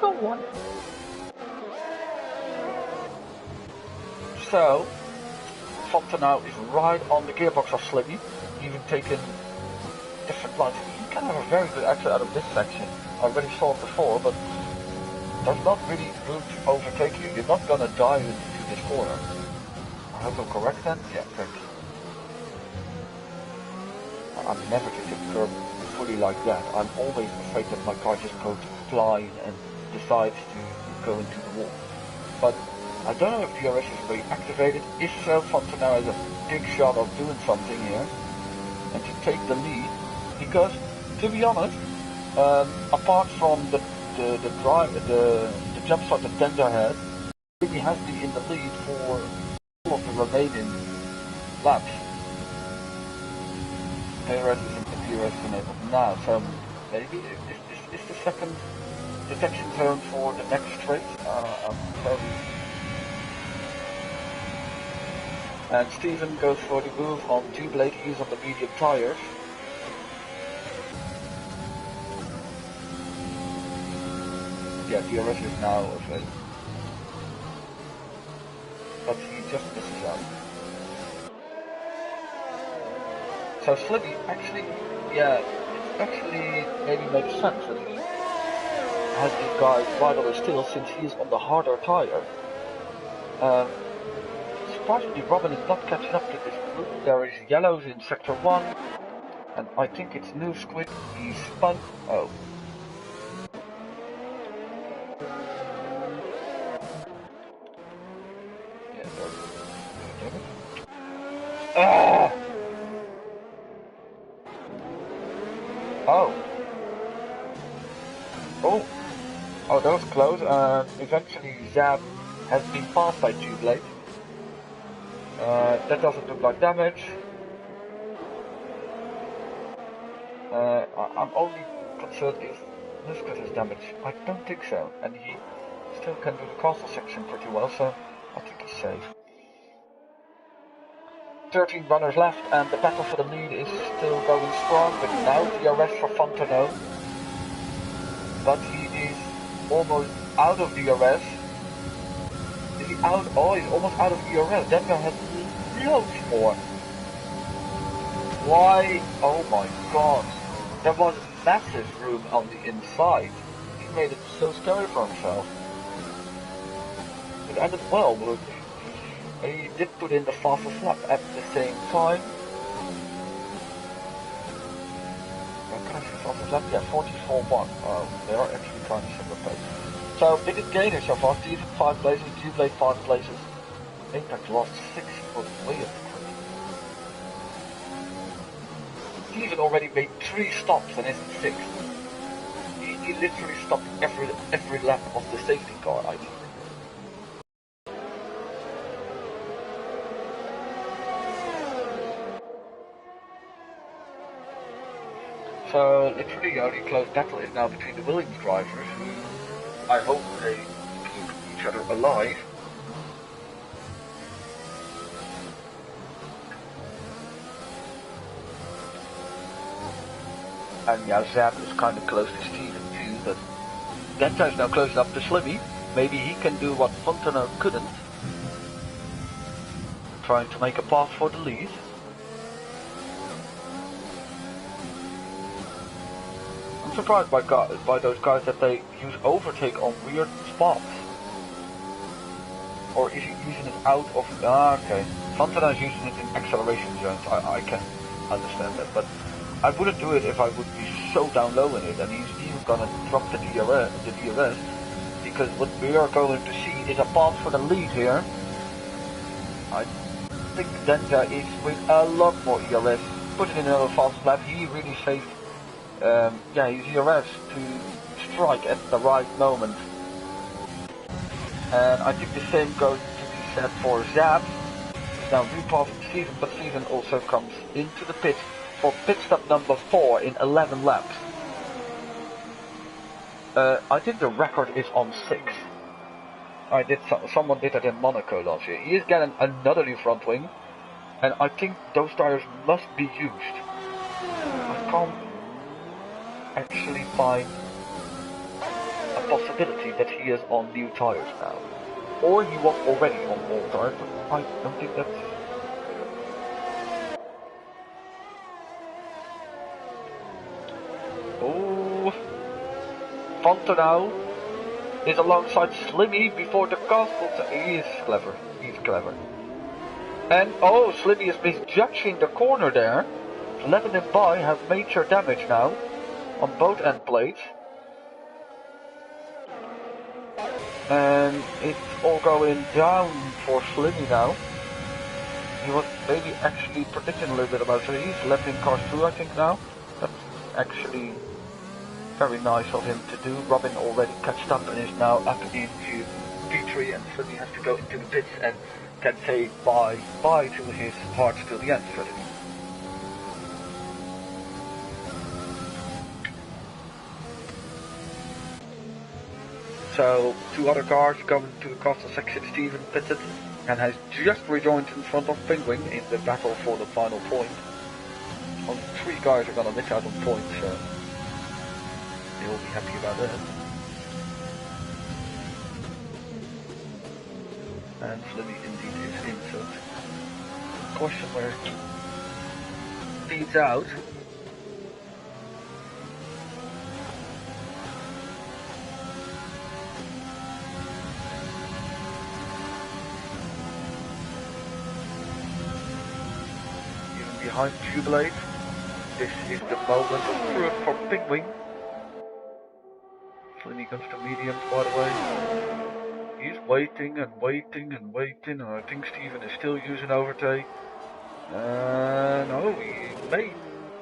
Go on. So, Fontono is right on the gearbox of Slivy, even taking different lines. You can have a very good exit out of this section. I already saw it before, but there's not really room to overtake you. You're not gonna dive into this corner. I hope I'm correct then? Yeah, thank you. I'm never to tip curb fully like that. I'm always afraid that my car just goes flying and decides to go into the wall. But I don't know if DRS is reactivated. If so, Fontono has a big shot of doing something here and to take the lead. Because, to be honest, apart from the jump start that Denja had, he has been in the lead for all of the remaining laps. DRS is enabled now, so maybe is this the second detection zone for the next race? And Steven goes for the move on Jubilate. He's on the medium tires. Yeah, DRS is now available. But he just misses out. So Slivy actually, yeah, it actually maybe makes sense that he has this guy right on his tail since he is on the harder tire. Surprisingly, Robin is not catching up to this group. There is yellows in sector 1, and I think it's New Squid. He spun. Oh. Yeah, ah! Oh. Oh. Oh, that was close. Eventually, Zab has been passed by Jubilate. That doesn't look like damage. I'm only concerned if Nuskus has damage. I don't think so, and he still can do the castle section pretty well, so I think he's safe. 13 runners left, and the battle for the lead is still going strong, but now DRS for Fontono. But he is almost out of DRS. Is he out? Oh, he's almost out of DRS. Denver has loads more. Why? Oh my god. There was massive room on the inside. He made it so scary for himself. It ended well, but he did put in the fastest lap at the same time. Can I see fastest lap? Yeah, 44.1. They are actually trying to similar pace. So, biggest gainer so far. Steven 5 places, Jubilate 5 places. Apex lost 6 for Williams. Steven already made 3 stops and isn't 6th. He literally stopped every lap of the safety car, I think. So literally the only close battle is now between the Williams drivers, who I hope they keep each other alive. And yeah, Zab is kind of close to Steven too, but Denja is now close up to Slivy. Maybe he can do what Fontono couldn't. Trying to make a path for the lead. I'm surprised by those guys that they use overtake on weird spots. Or is he using it out of... Ah, okay. Fontono is using it in acceleration zones, I can understand that, but I wouldn't do it if I would be so down low in it, and he's even gonna drop the DRS, because what we are going to see is a path for the lead here. I think Denja is with a lot more ERS put in another fast lap. He really saved, he arrives to strike at the right moment. And I think the same goes to be said for Zap. He's now repassing Steven, but Steven also comes into the pit for pit stop number 4 in 11 laps. I think the record is on 6. Someone did that in Monaco last year. He is getting another new front wing, and I think those tires must be used. I can't actually find a possibility that he is on new tires now. Or he was already on old tires, but I don't think that's... Oh, Fontenau is alongside Slimmy before the castle. He is clever. He's clever. And oh, Slimmy is misjudging the corner there. Letting him by have major damage now on both end plates. And it's all going down for Slimmy now. He was maybe actually predicting a little bit about it. He's letting cars through, I think, now. That's actually very nice of him to do. Robin already catched up and is now up into P3, and Slimmy has to go into the pits and can say bye to his hard till the end strategy. So, 2 other cars coming to the castle section. Steven pitted and has just rejoined in front of Penguin in the battle for the final point. Only 3 guys are gonna miss out on points, so they will be happy about that. And Slimmy indeed is in, so question where he leads out. Behind Jubilate, this is the moment of truth for Penguin. Slimmy comes to mediums, by the way. He's waiting and waiting and waiting, and I think Steven is still using overtake. No,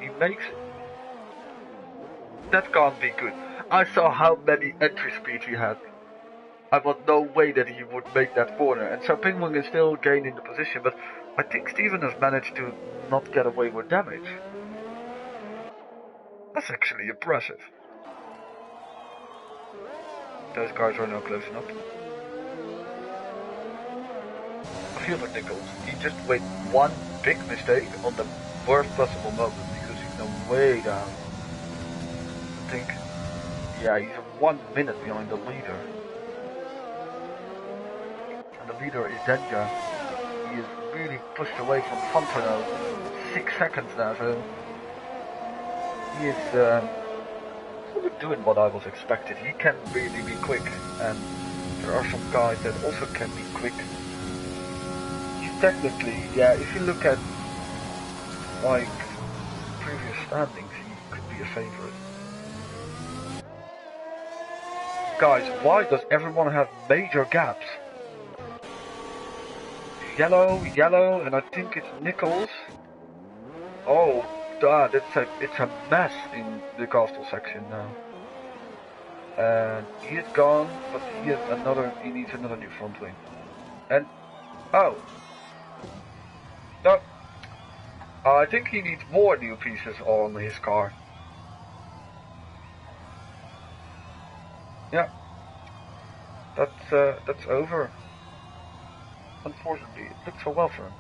he makes it. That can't be good. I saw how many entry speeds he had. I was no way that he would make that corner, and so Penguin is still gaining the position, but I think Steven has managed to not get away with damage. That's actually impressive. Those guys are now close enough. I feel for Nichols. He just made one big mistake on the worst possible moment because he's now way down. I think, yeah, he's 1 minute behind the leader. And the leader is Denja. He is really pushed away from Fontenau. 6 seconds now, so he is sort of doing what I was expected. He can really be quick, and there are some guys that also can be quick. He's technically, yeah, if you look at like previous standings, he could be a favorite. Guys, why does everyone have major gaps? Yellow, and I think it's Nichols. Oh, God, it's a mess in the castle section now. And he is gone, but he needs another new front wing. And, oh. No. I think he needs more new pieces on his car. Yeah. That's over. Unfortunately, it looks so well for him.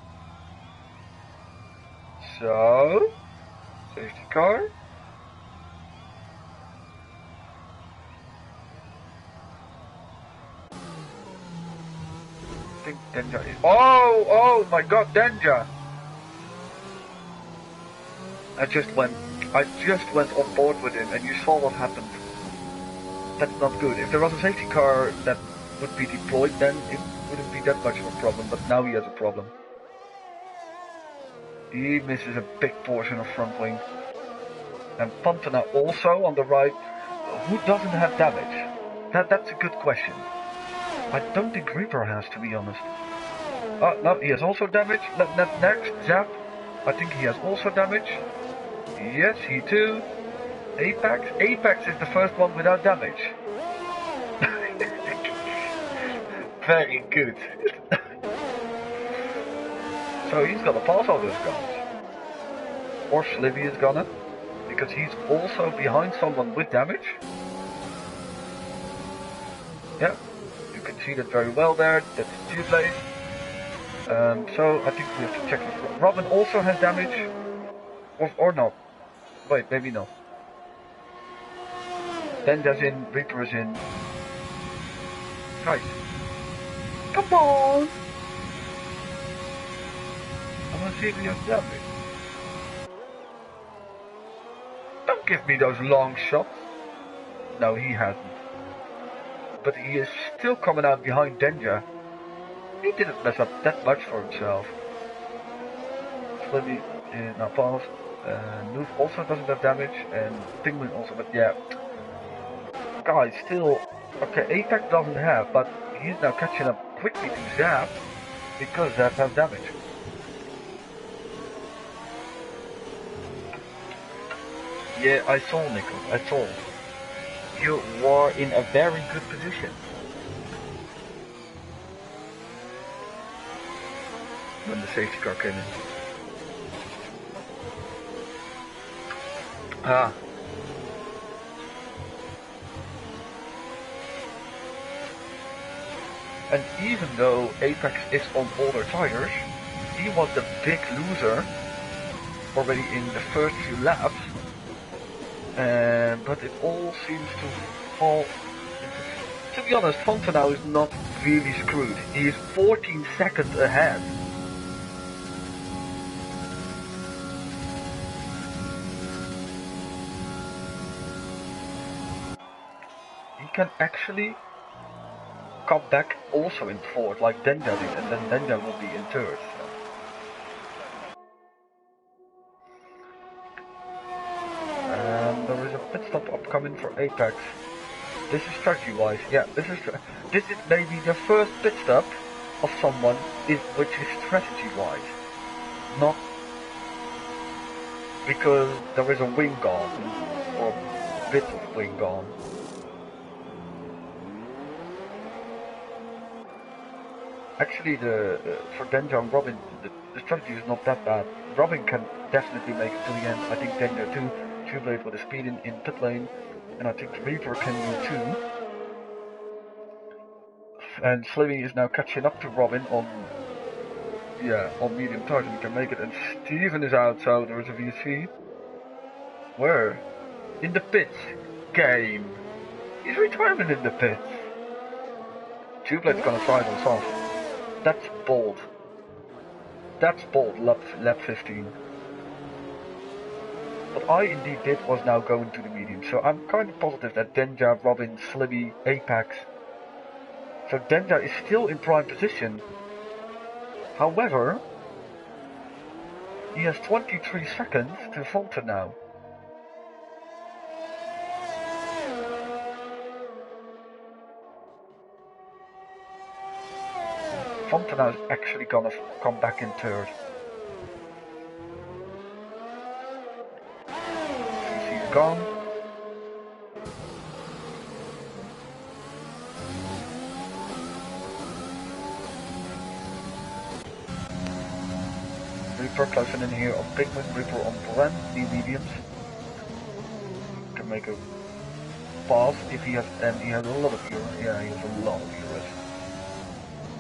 So, safety car. I think Denja is... Oh my god, Denja! I just went on board with him, and you saw what happened. That's not good. If there was a safety car that would be deployed, then it wouldn't be that much of a problem, but now he has a problem. He misses a big portion of front wing. And Pantana also on the right. Who doesn't have damage? That's a good question. I don't think Reaper has, to be honest. Oh, no, he has also damage. Next, Zap. I think he has also damage. Yes, he too. Apex? Apex is the first one without damage. Very good. So he's gonna pass all those guns. Or Slivy is gonna. Because he's also behind someone with damage. Yeah, you can see that very well there. That's two blades. So I think we have to check if Robin also has damage. Or not. Wait, maybe not. Denja's in, Reaper is in. Guys. Come on! I want to see if he has damage. Don't give me those long shots. No, he hasn't. But he is still coming out behind Denja. He didn't mess up that much for himself. Slivy is now passed. Noob also doesn't have damage, and Penguin also, but yeah. Guys, still... Okay, Apex doesn't have, but he's now catching up quickly to Zap, because Zap has damage. Yeah, I saw, Nicholas, I saw. You were in a very good position. When the safety car came in. Ah. And even though Apex is on older tires, he was the big loser already in the first few laps. But it all seems to fall. To be honest, Fontenau is not really screwed. He is 14 seconds ahead. He can actually come back also in fourth, like Denja did, and then Denja will be in third. And there is a pit stop upcoming for Apex. This is strategy-wise, yeah. This is maybe the first pit stop of someone which is strategy-wise, not because there is a wing gone or a bit of wing gone. Actually, for Denja and Robin, the strategy is not that bad. Robin can definitely make it to the end. I think Denja too. Two-blade with a speed in pit lane, and I think Reaper can do too. And Slivy is now catching up to Robin on medium tires, and he can make it. And Steven is out, so there is a VSC. Where? In the pits. Game. He's retirement in the pits. Two-blade's gonna try it on soft. That's bold. That's bold, lap 15. What I indeed did was now go into the medium, so I'm kind of positive that Denja, Robin, Slibby, Apex. So Denja is still in prime position. However, he has 23 seconds to falter now. Fontana is actually gonna come back in third. CC's gone. Reaper closing in here on Pigment, Reaper on Brand, the mediums. Can make a pass if he has, and he has a lot of euros. Yeah, he has a lot of euros.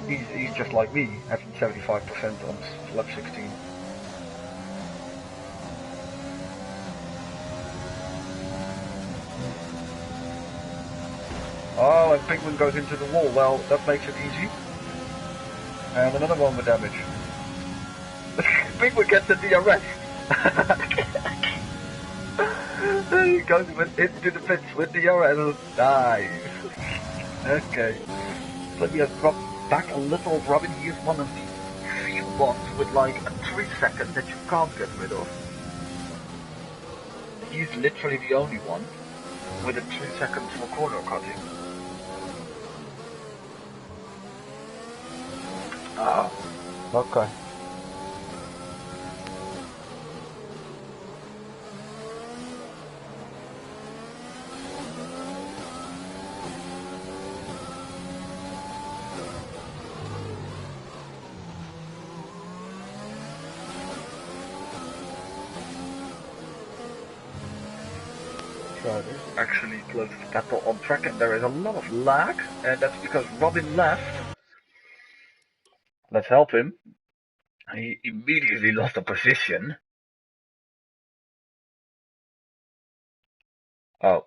He's just like me, having 75% on lap 16. Oh, and Penguin goes into the wall. Well, that makes it easy. And another one with damage. Penguin gets the DRS. He goes into the pits with DRS. Nice. Okay. So we have dropped back a little. Robin, he is one of the few ones with like a 3 second that you can't get rid of. He's literally the only one with a 3 seconds for corner cutting. Ah, okay. So this is actually close to battle on track and there is a lot of lag, and that's because Robin left. Let's help him. He immediately lost a position. Oh.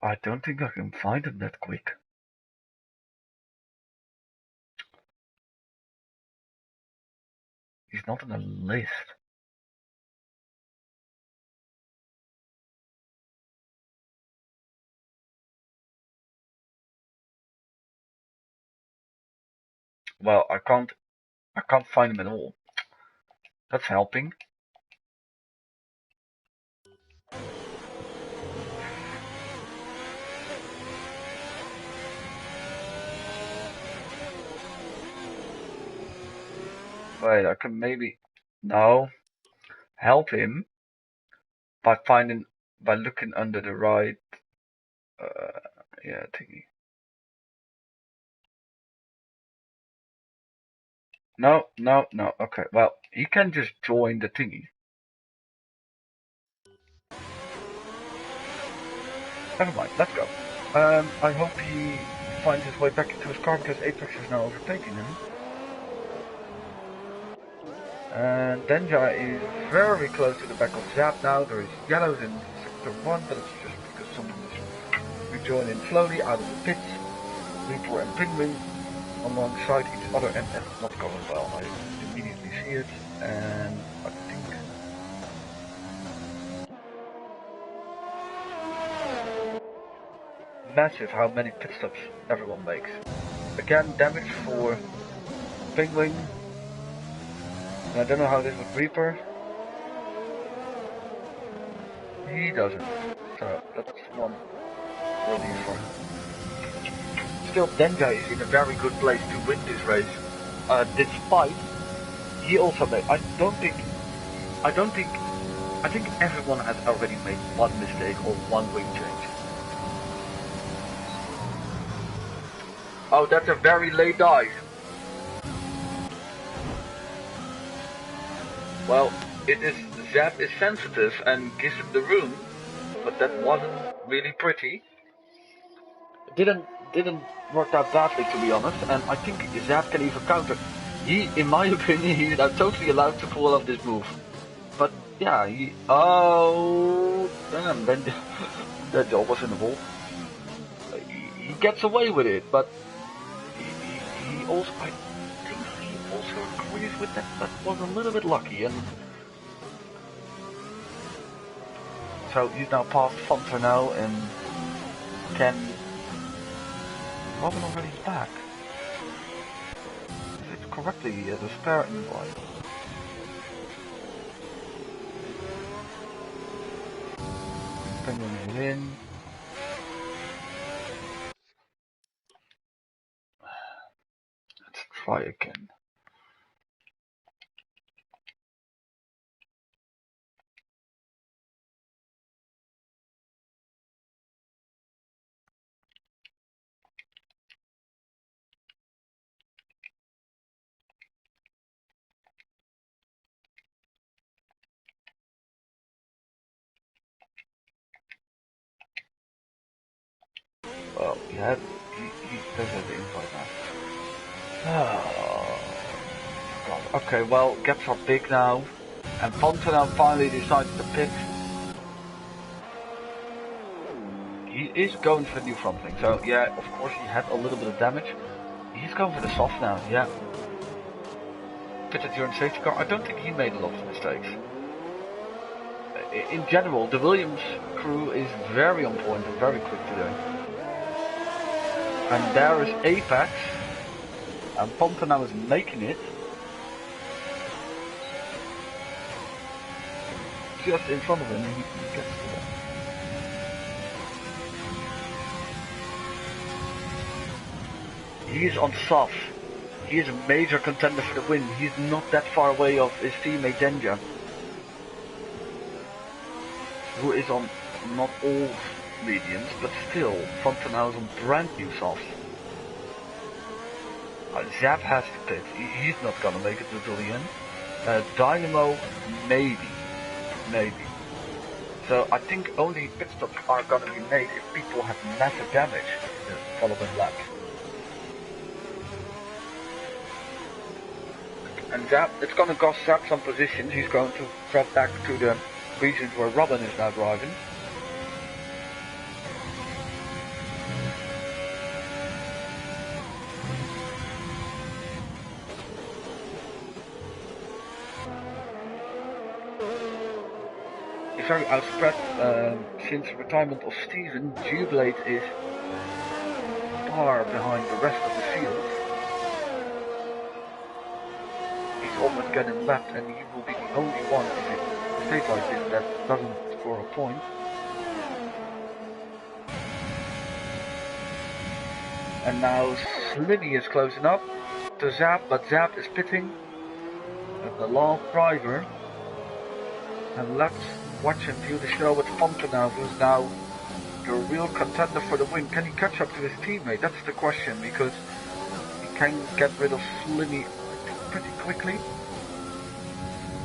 I don't think I can find him that quick. He's not on the list. Well, I can't find him at all. That's helping. Wait, I can maybe help him by looking under the right thingy. No. Okay, well, he can just join the thingy. Never mind, let's go. I hope he finds his way back into his car because Apex is now overtaking him. And Denja is very close to the back of Zap now. There is yellows in sector 1, but it's just because someone is rejoining slowly out of the pits. Reaper and Penguin alongside each other, and that's not going well. I immediately see it, and I think massive how many pit stops everyone makes. Again, damage for Penguin. I don't know how this would Reaper. He doesn't. So that's one relief for him. Still, Denja is in a very good place to win this race. Despite he also made. I think everyone has already made one mistake or one wing change. Oh, that's a very late dive. Well, Zap is sensitive and gives him the room, but that wasn't really pretty. Didn't work out badly, to be honest, and I think Zap can even counter. In my opinion, he's now totally allowed to pull off this move. But yeah, oh damn, then that job was in the ball. He gets away with it, but he also, I think he also agrees with that. That was a little bit lucky, and so he's now past Fonter now, and can Robin already back? Is it correctly the spare invite? Penguin is in. Let's try again. Well, he does have the invite now. Oh, God. Okay, well, gaps are big now, and Fonter now finally decided to pick. He is going for the new front wing, so yeah, of course he had a little bit of damage. He's going for the soft now, yeah. Pitted during safety car, I don't think he made a lot of mistakes. In general, the Williams crew is very on point and very quick today. And there is Apex, and Fonter now is making it. Just in front of him, he gets to that. He is on soft. He is a major contender for the win. He's not that far away of his teammate Denja, who is on not all mediums, but still Fontenau is on brand new soft. Zap has to pit. He's not gonna make it to the end. Dynamo, maybe. Maybe. So I think only pit stops are gonna be made if people have massive damage in the following laps. And Zap, it's gonna cost Zap some positions. He's going to drop back to the regions where Robin is now driving. He's very outspread. Since the retirement of Steven, Jubilate is far behind the rest of the field. He's almost getting lapped, and he will be the only one if it stays like this that doesn't score a point. And now Slimmy is closing up to Zap, but Zap is pitting. And the last driver. And let's watch and view the show with Fontenau, who's now the real contender for the win. Can he catch up to his teammate? That's the question, because he can get rid of Slimmy pretty quickly.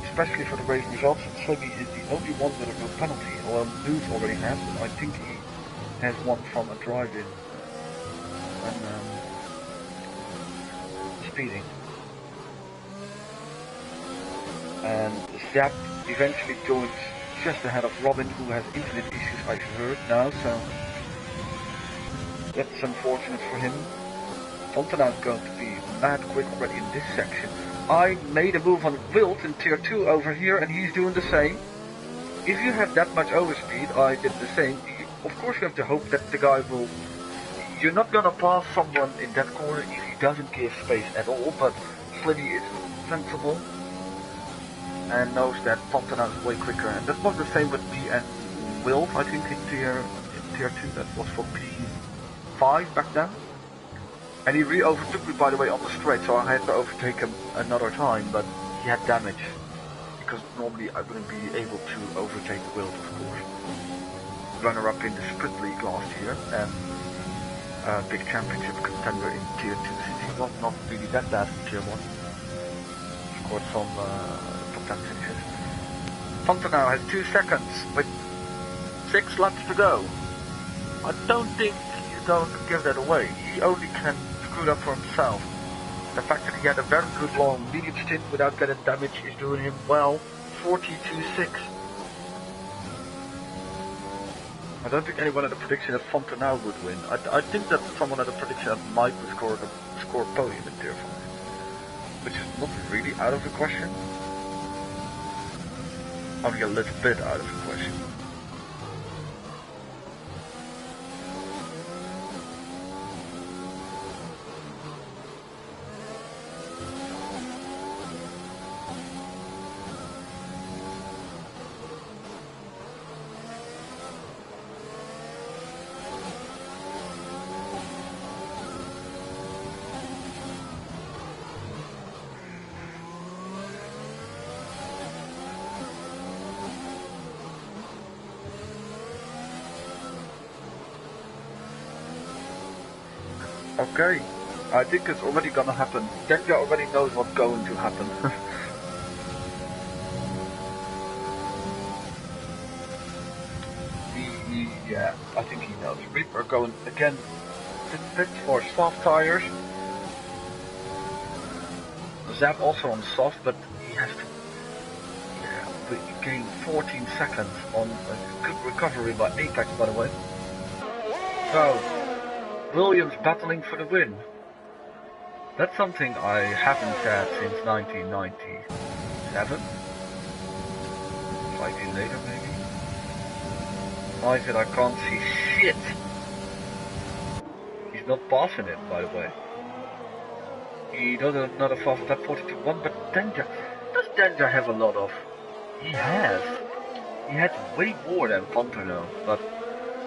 Especially for the race results. Slimmy is the only one with a real penalty. Well, Luz already has, but I think he has one from a drive-in. And speeding. And Zap eventually joins just ahead of Robin, who has internet issues, I've heard now, so that's unfortunate for him. Fontenau is going to be mad quick already in this section. I made a move on Wilt in tier 2 over here, and he's doing the same. If you have that much overspeed, I did the same. Of course you have to hope that the guy will... You're not gonna pass someone in that corner if he doesn't give space at all, but Slimmy is sensible and knows that Fontenau is way quicker. And that was the same with me and Wilt, I think, in tier 2. That was for P5 back then. And he re-overtook me, by the way, on the straight, so I had to overtake him another time, but he had damage. Because normally I wouldn't be able to overtake Wilt, of course. Runner-up in the Sprint League last year, and big championship contender in tier 2, since he was not really that bad in tier 1. Scored some top 10 finishes. Fontenau has 2 seconds with 6 laps to go. I don't think he's going to give that away. He only can screw it up for himself. The fact that he had a very good long medium stint without getting damage is doing him well. 42.6. I don't think anyone had a prediction that Fontenau would win. I think that someone had a prediction that Mike would score a podium in tier 5. Which is not really out of the question. Only a little bit out of the question. Okay, I think it's already gonna happen. Denja already knows what's going to happen. Yeah, I think he knows. Reaper going again fit for soft tires. Zap also on soft, but he has to gain 14 seconds on a good recovery by Apex, by the way. So, Williams battling for the win. That's something I haven't said since 1997. Slightly later maybe. Why is it I can't see shit? He's not passing it, by the way. He does another fast lap 42.1, but Denja... Does Denja have a lot of... He has. He had way more than Fontenau, but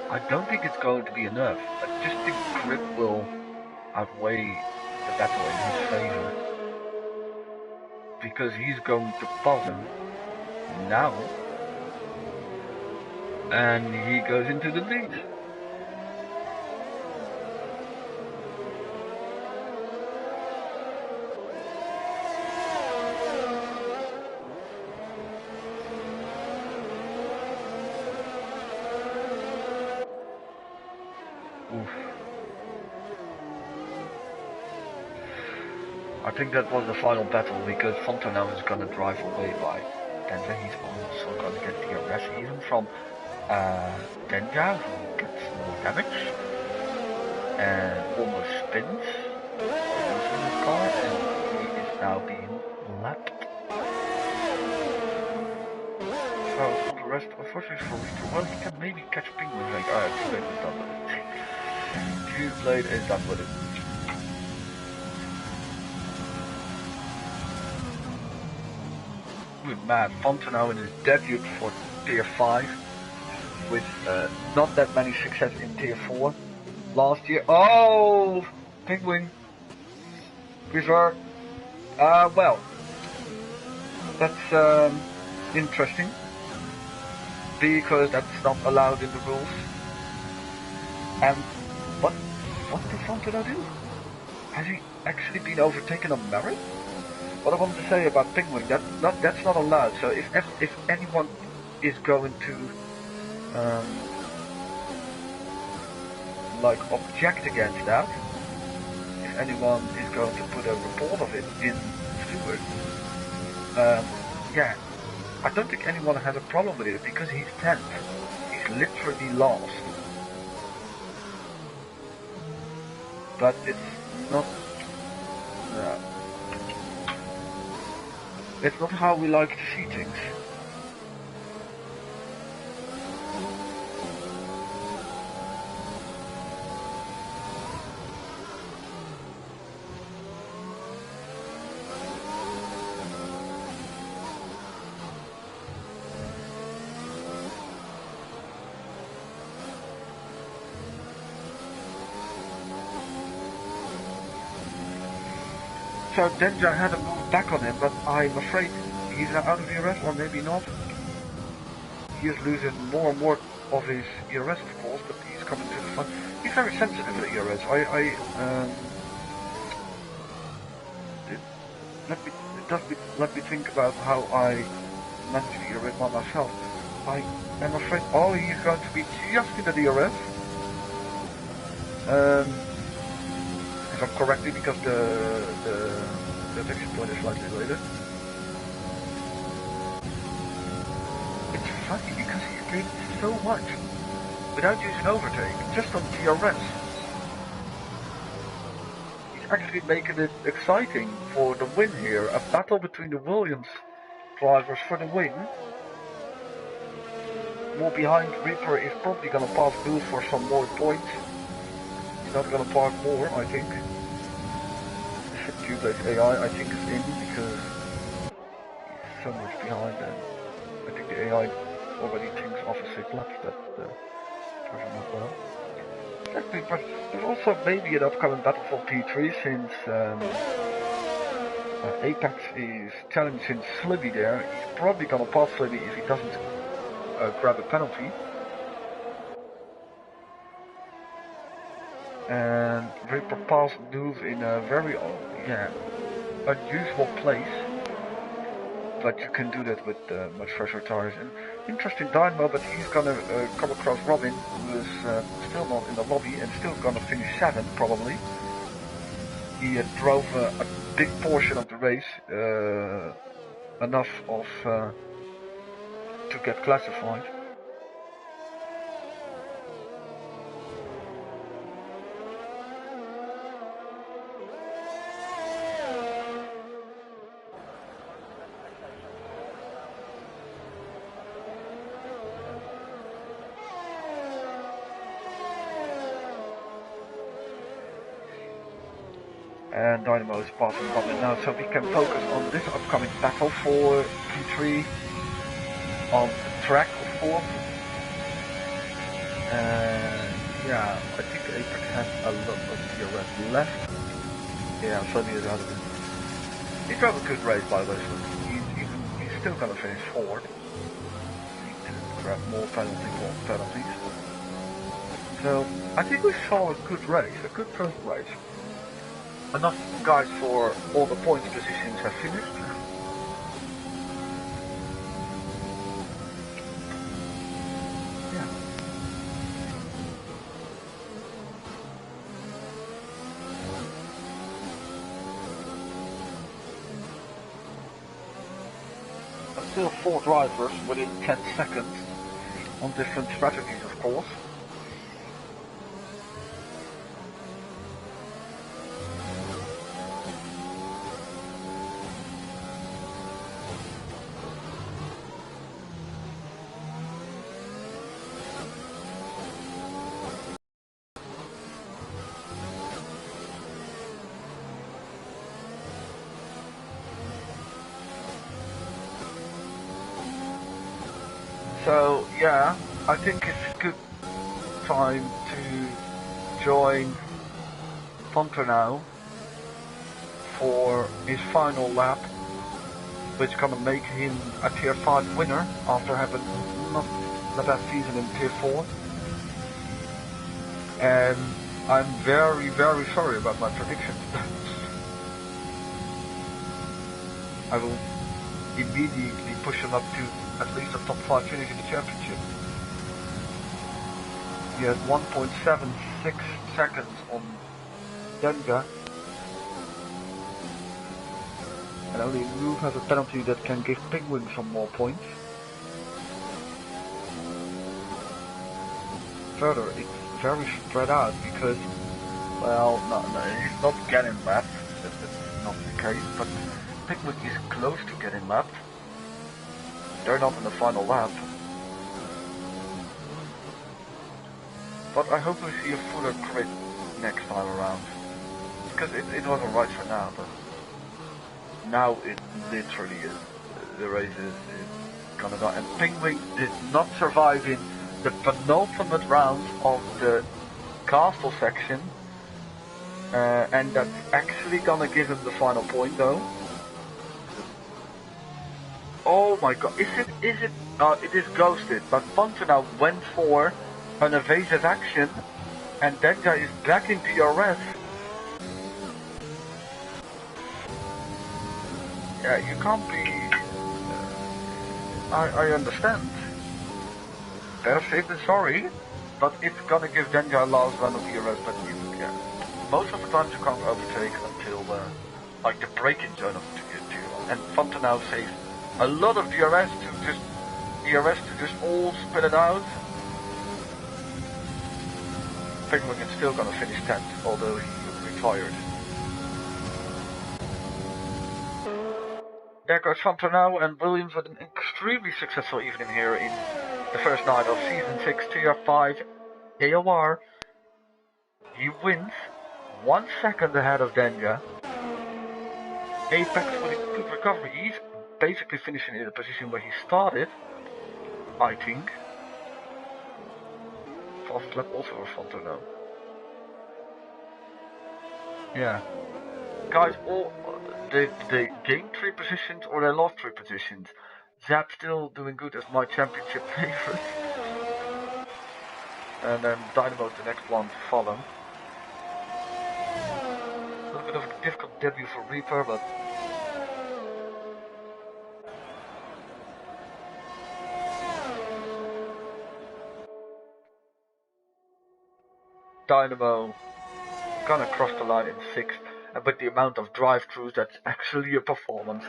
I don't think it's going to be enough. I just think grip will outweigh the battle in his favor. Because he's going to pass him now. And he goes into the lead. Oof. I think that was the final battle because Fontenau is gonna drive away by Denja. He's also gonna get DRS even from Denja, who gets more damage and almost spins, losing his car, and he is now being lapped. So for the rest, unfortunately for Rita, well, he can maybe catch Penguin like, too late is done with it. Too late is done with it. Good man, Fontenau in his debut for Tier 5 with not that many success in Tier 4 last year. Oh, Penguin preserved. Well, that's interesting because that's not allowed in the rules. And what did Fontenau do? Has he actually been overtaken on merit? What I wanted to say about Penguin, that's not allowed. So if anyone is going to like object against that, if anyone is going to put a report of it in Stewart, yeah, I don't think anyone has a problem with it because he's 10th. He's literally lost. But it's not. It's not how we like to see things. So Denja had a move back on him, but I'm afraid he's out of ERS, or maybe not. He is losing more and more of his ERS, of course, but he's coming to the front. He's very sensitive to ERS. Let me think about how I manage the ERS by myself. I am afraid, he's going to be just in the DRS. If I'm correctly, because the exit point is slightly later. It's funny because he's gained so much without using overtake, just on DRS. He's actually making it exciting for the win here. A battle between the Williams drivers for the win. More behind, Reaper is probably gonna pass Booth for some more points. He's not gonna park more, I think. Tubeless AI, I think, is in because he's so much behind, and I think the AI already thinks after 6 laps that doesn't not well. Exactly, but there's also maybe an upcoming battle for P3 since Apex is challenging Slibby there. He's probably gonna pass Slibby if he doesn't grab a penalty. And Reaper pass move in a very unusual place, but you can do that with much fresher tires. And interesting dynamo, but he's gonna come across Robin, who is still not in the lobby and still gonna finish 7th probably. He drove a big portion of the race, enough of to get classified. And Dynamo is passing Robin now, so we can focus on this upcoming battle for P3 on the track, of course. Yeah, I think Apex has a lot of DRS left. Yeah, Sunny is out of it. He drove a good race, by the way, so he's still gonna finish 4th. He didn't grab more penalties. So, I think we saw a good race, a good first race. Enough guys for all the points positions have finished. Yeah. still 4 drivers within 10 seconds on different strategies, of course. So yeah, I think it's a good time to join Ponter now for his final lap, which is gonna make him a Tier 5 winner after having not the best season in Tier 4. And I'm very, very sorry about my predictions. I will immediately push him up to at least a top 5 finish in the championship. He has 1.76 seconds on Denga. And only Move has a penalty that can give Penguin some more points. Further, it's very spread out because, well, no, he's not getting lapped. That's not the case, but Penguin is close to getting lapped. They're not in the final lap. But I hope we see a fuller grid next time around. Because it was alright for now, but now it literally is. The race is gonna die. And Penguin did not survive in the penultimate round of the castle section. And that's actually gonna give him the final point though. Oh my god, is it, it is ghosted, but Ponter now went for an evasive action, and Denga is back in DRS. Yeah, you can't be, I understand. Better safe than sorry, but it's gonna give Denga a last run of DRS, but yeah, most of the time you can't overtake until, like the braking zone of the Tier 1, and Ponter now saves a lot of DRS to just all spit it out. Penguin is still gonna finish 10th, although he retired. There goes Ponter now, and Williams with an extremely successful evening here in the first night of Season 6 Tier 5 ALR. He wins 1 second ahead of Denga. Apex with a good recovery. He's basically finishing in the position where he started, I think. Fastest lap also for Ponter now. Yeah. Guys, all they gained 3 positions or they lost 3 positions. Zap still doing good as my championship favorite. And then Dynamo's the next one to follow. A little bit of a difficult debut for Reaper, but Dynamo gonna cross the line in 6th, and with the amount of drive-throughs, that's actually a performance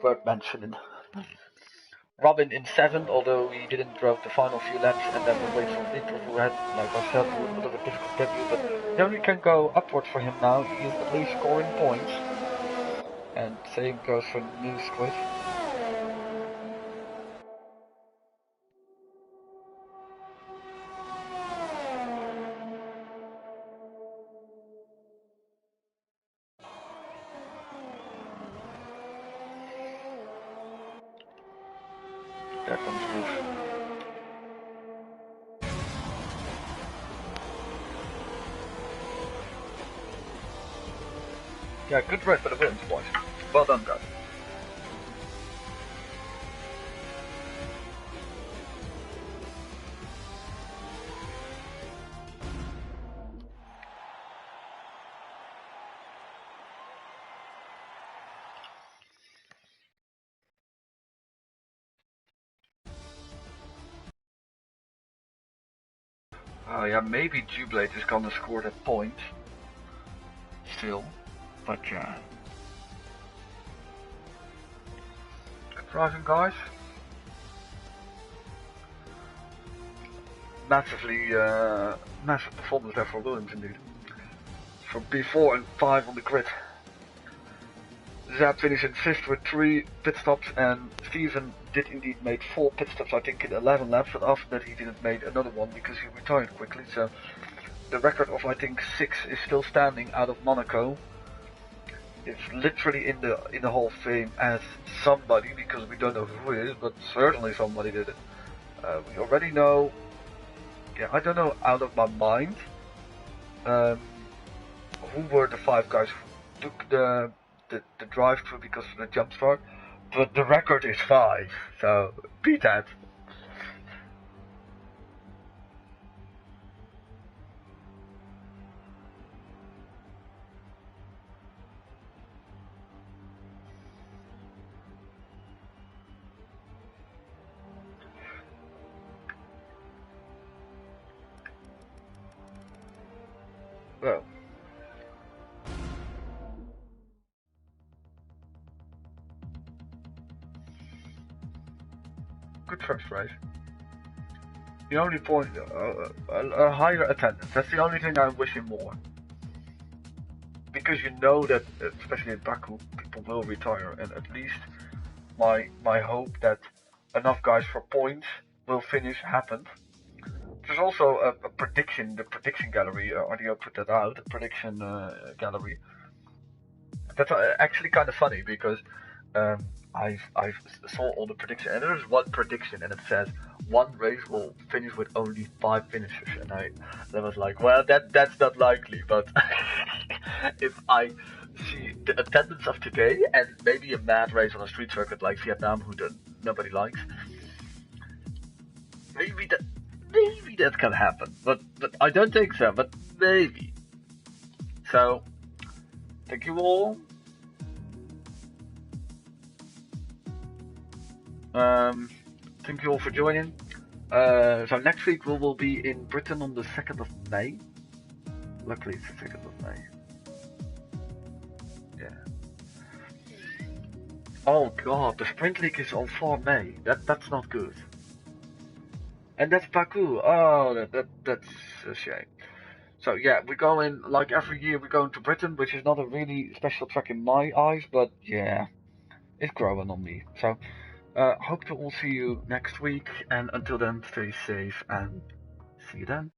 worth mentioning. Robin in 7th, although he didn't drove the final few laps, and then we'll wait for Reaper, who had, like I said, a little bit of a difficult debut, but he only can go upwards for him now. He is at least scoring points, and same goes for New Squid. There comes Roof. Yeah, good race for the Williams boys. Well done, guys. Oh yeah, maybe Jubilate is gonna score that point. Still. But yeah. driving, guys. Massive performance there for Williams indeed. From P4 and 5 on the grid. Zab finished in 5th with 3 pit stops, and Steven did indeed make 4 pit stops, I think in 11 laps, but after that he didn't make another one because he retired quickly, so the record of I think 6 is still standing out of Monaco. It's literally in the Hall of Fame as somebody, because we don't know who it is, but certainly somebody did it. We already know, yeah, I don't know out of my mind, who were the 5 guys who took the drive-through because of the jump start, but the record is 5, so beat that. Well, good first race. The only point, a higher attendance. That's the only thing I'm wishing more. Because you know that, especially in Baku, people will retire, and at least my hope that enough guys for points will finish happened. There's also a prediction, the prediction gallery, Audio put that out, the prediction gallery. That's actually kind of funny because I saw all the predictions, and there's one prediction, and it says one race will finish with only 5 finishes, and I was like, well, that's not likely, but if I see the attendance of today and maybe a mad race on a street circuit like Vietnam, who nobody likes, maybe that can happen, but I don't think so, but maybe. So, thank you all. Thank you all for joining. So next week we will be in Britain on the 2nd of May. Luckily it's the 2nd of May. Yeah. Oh god, the Sprint League is on 4 May. That's not good. And that's Baku. Oh, that's a shame. So yeah, we're going, like every year, we're going to Britain, which is not a really special track in my eyes, but yeah, it's growing on me. So, hope to all see you next week, and until then, stay safe and see you then.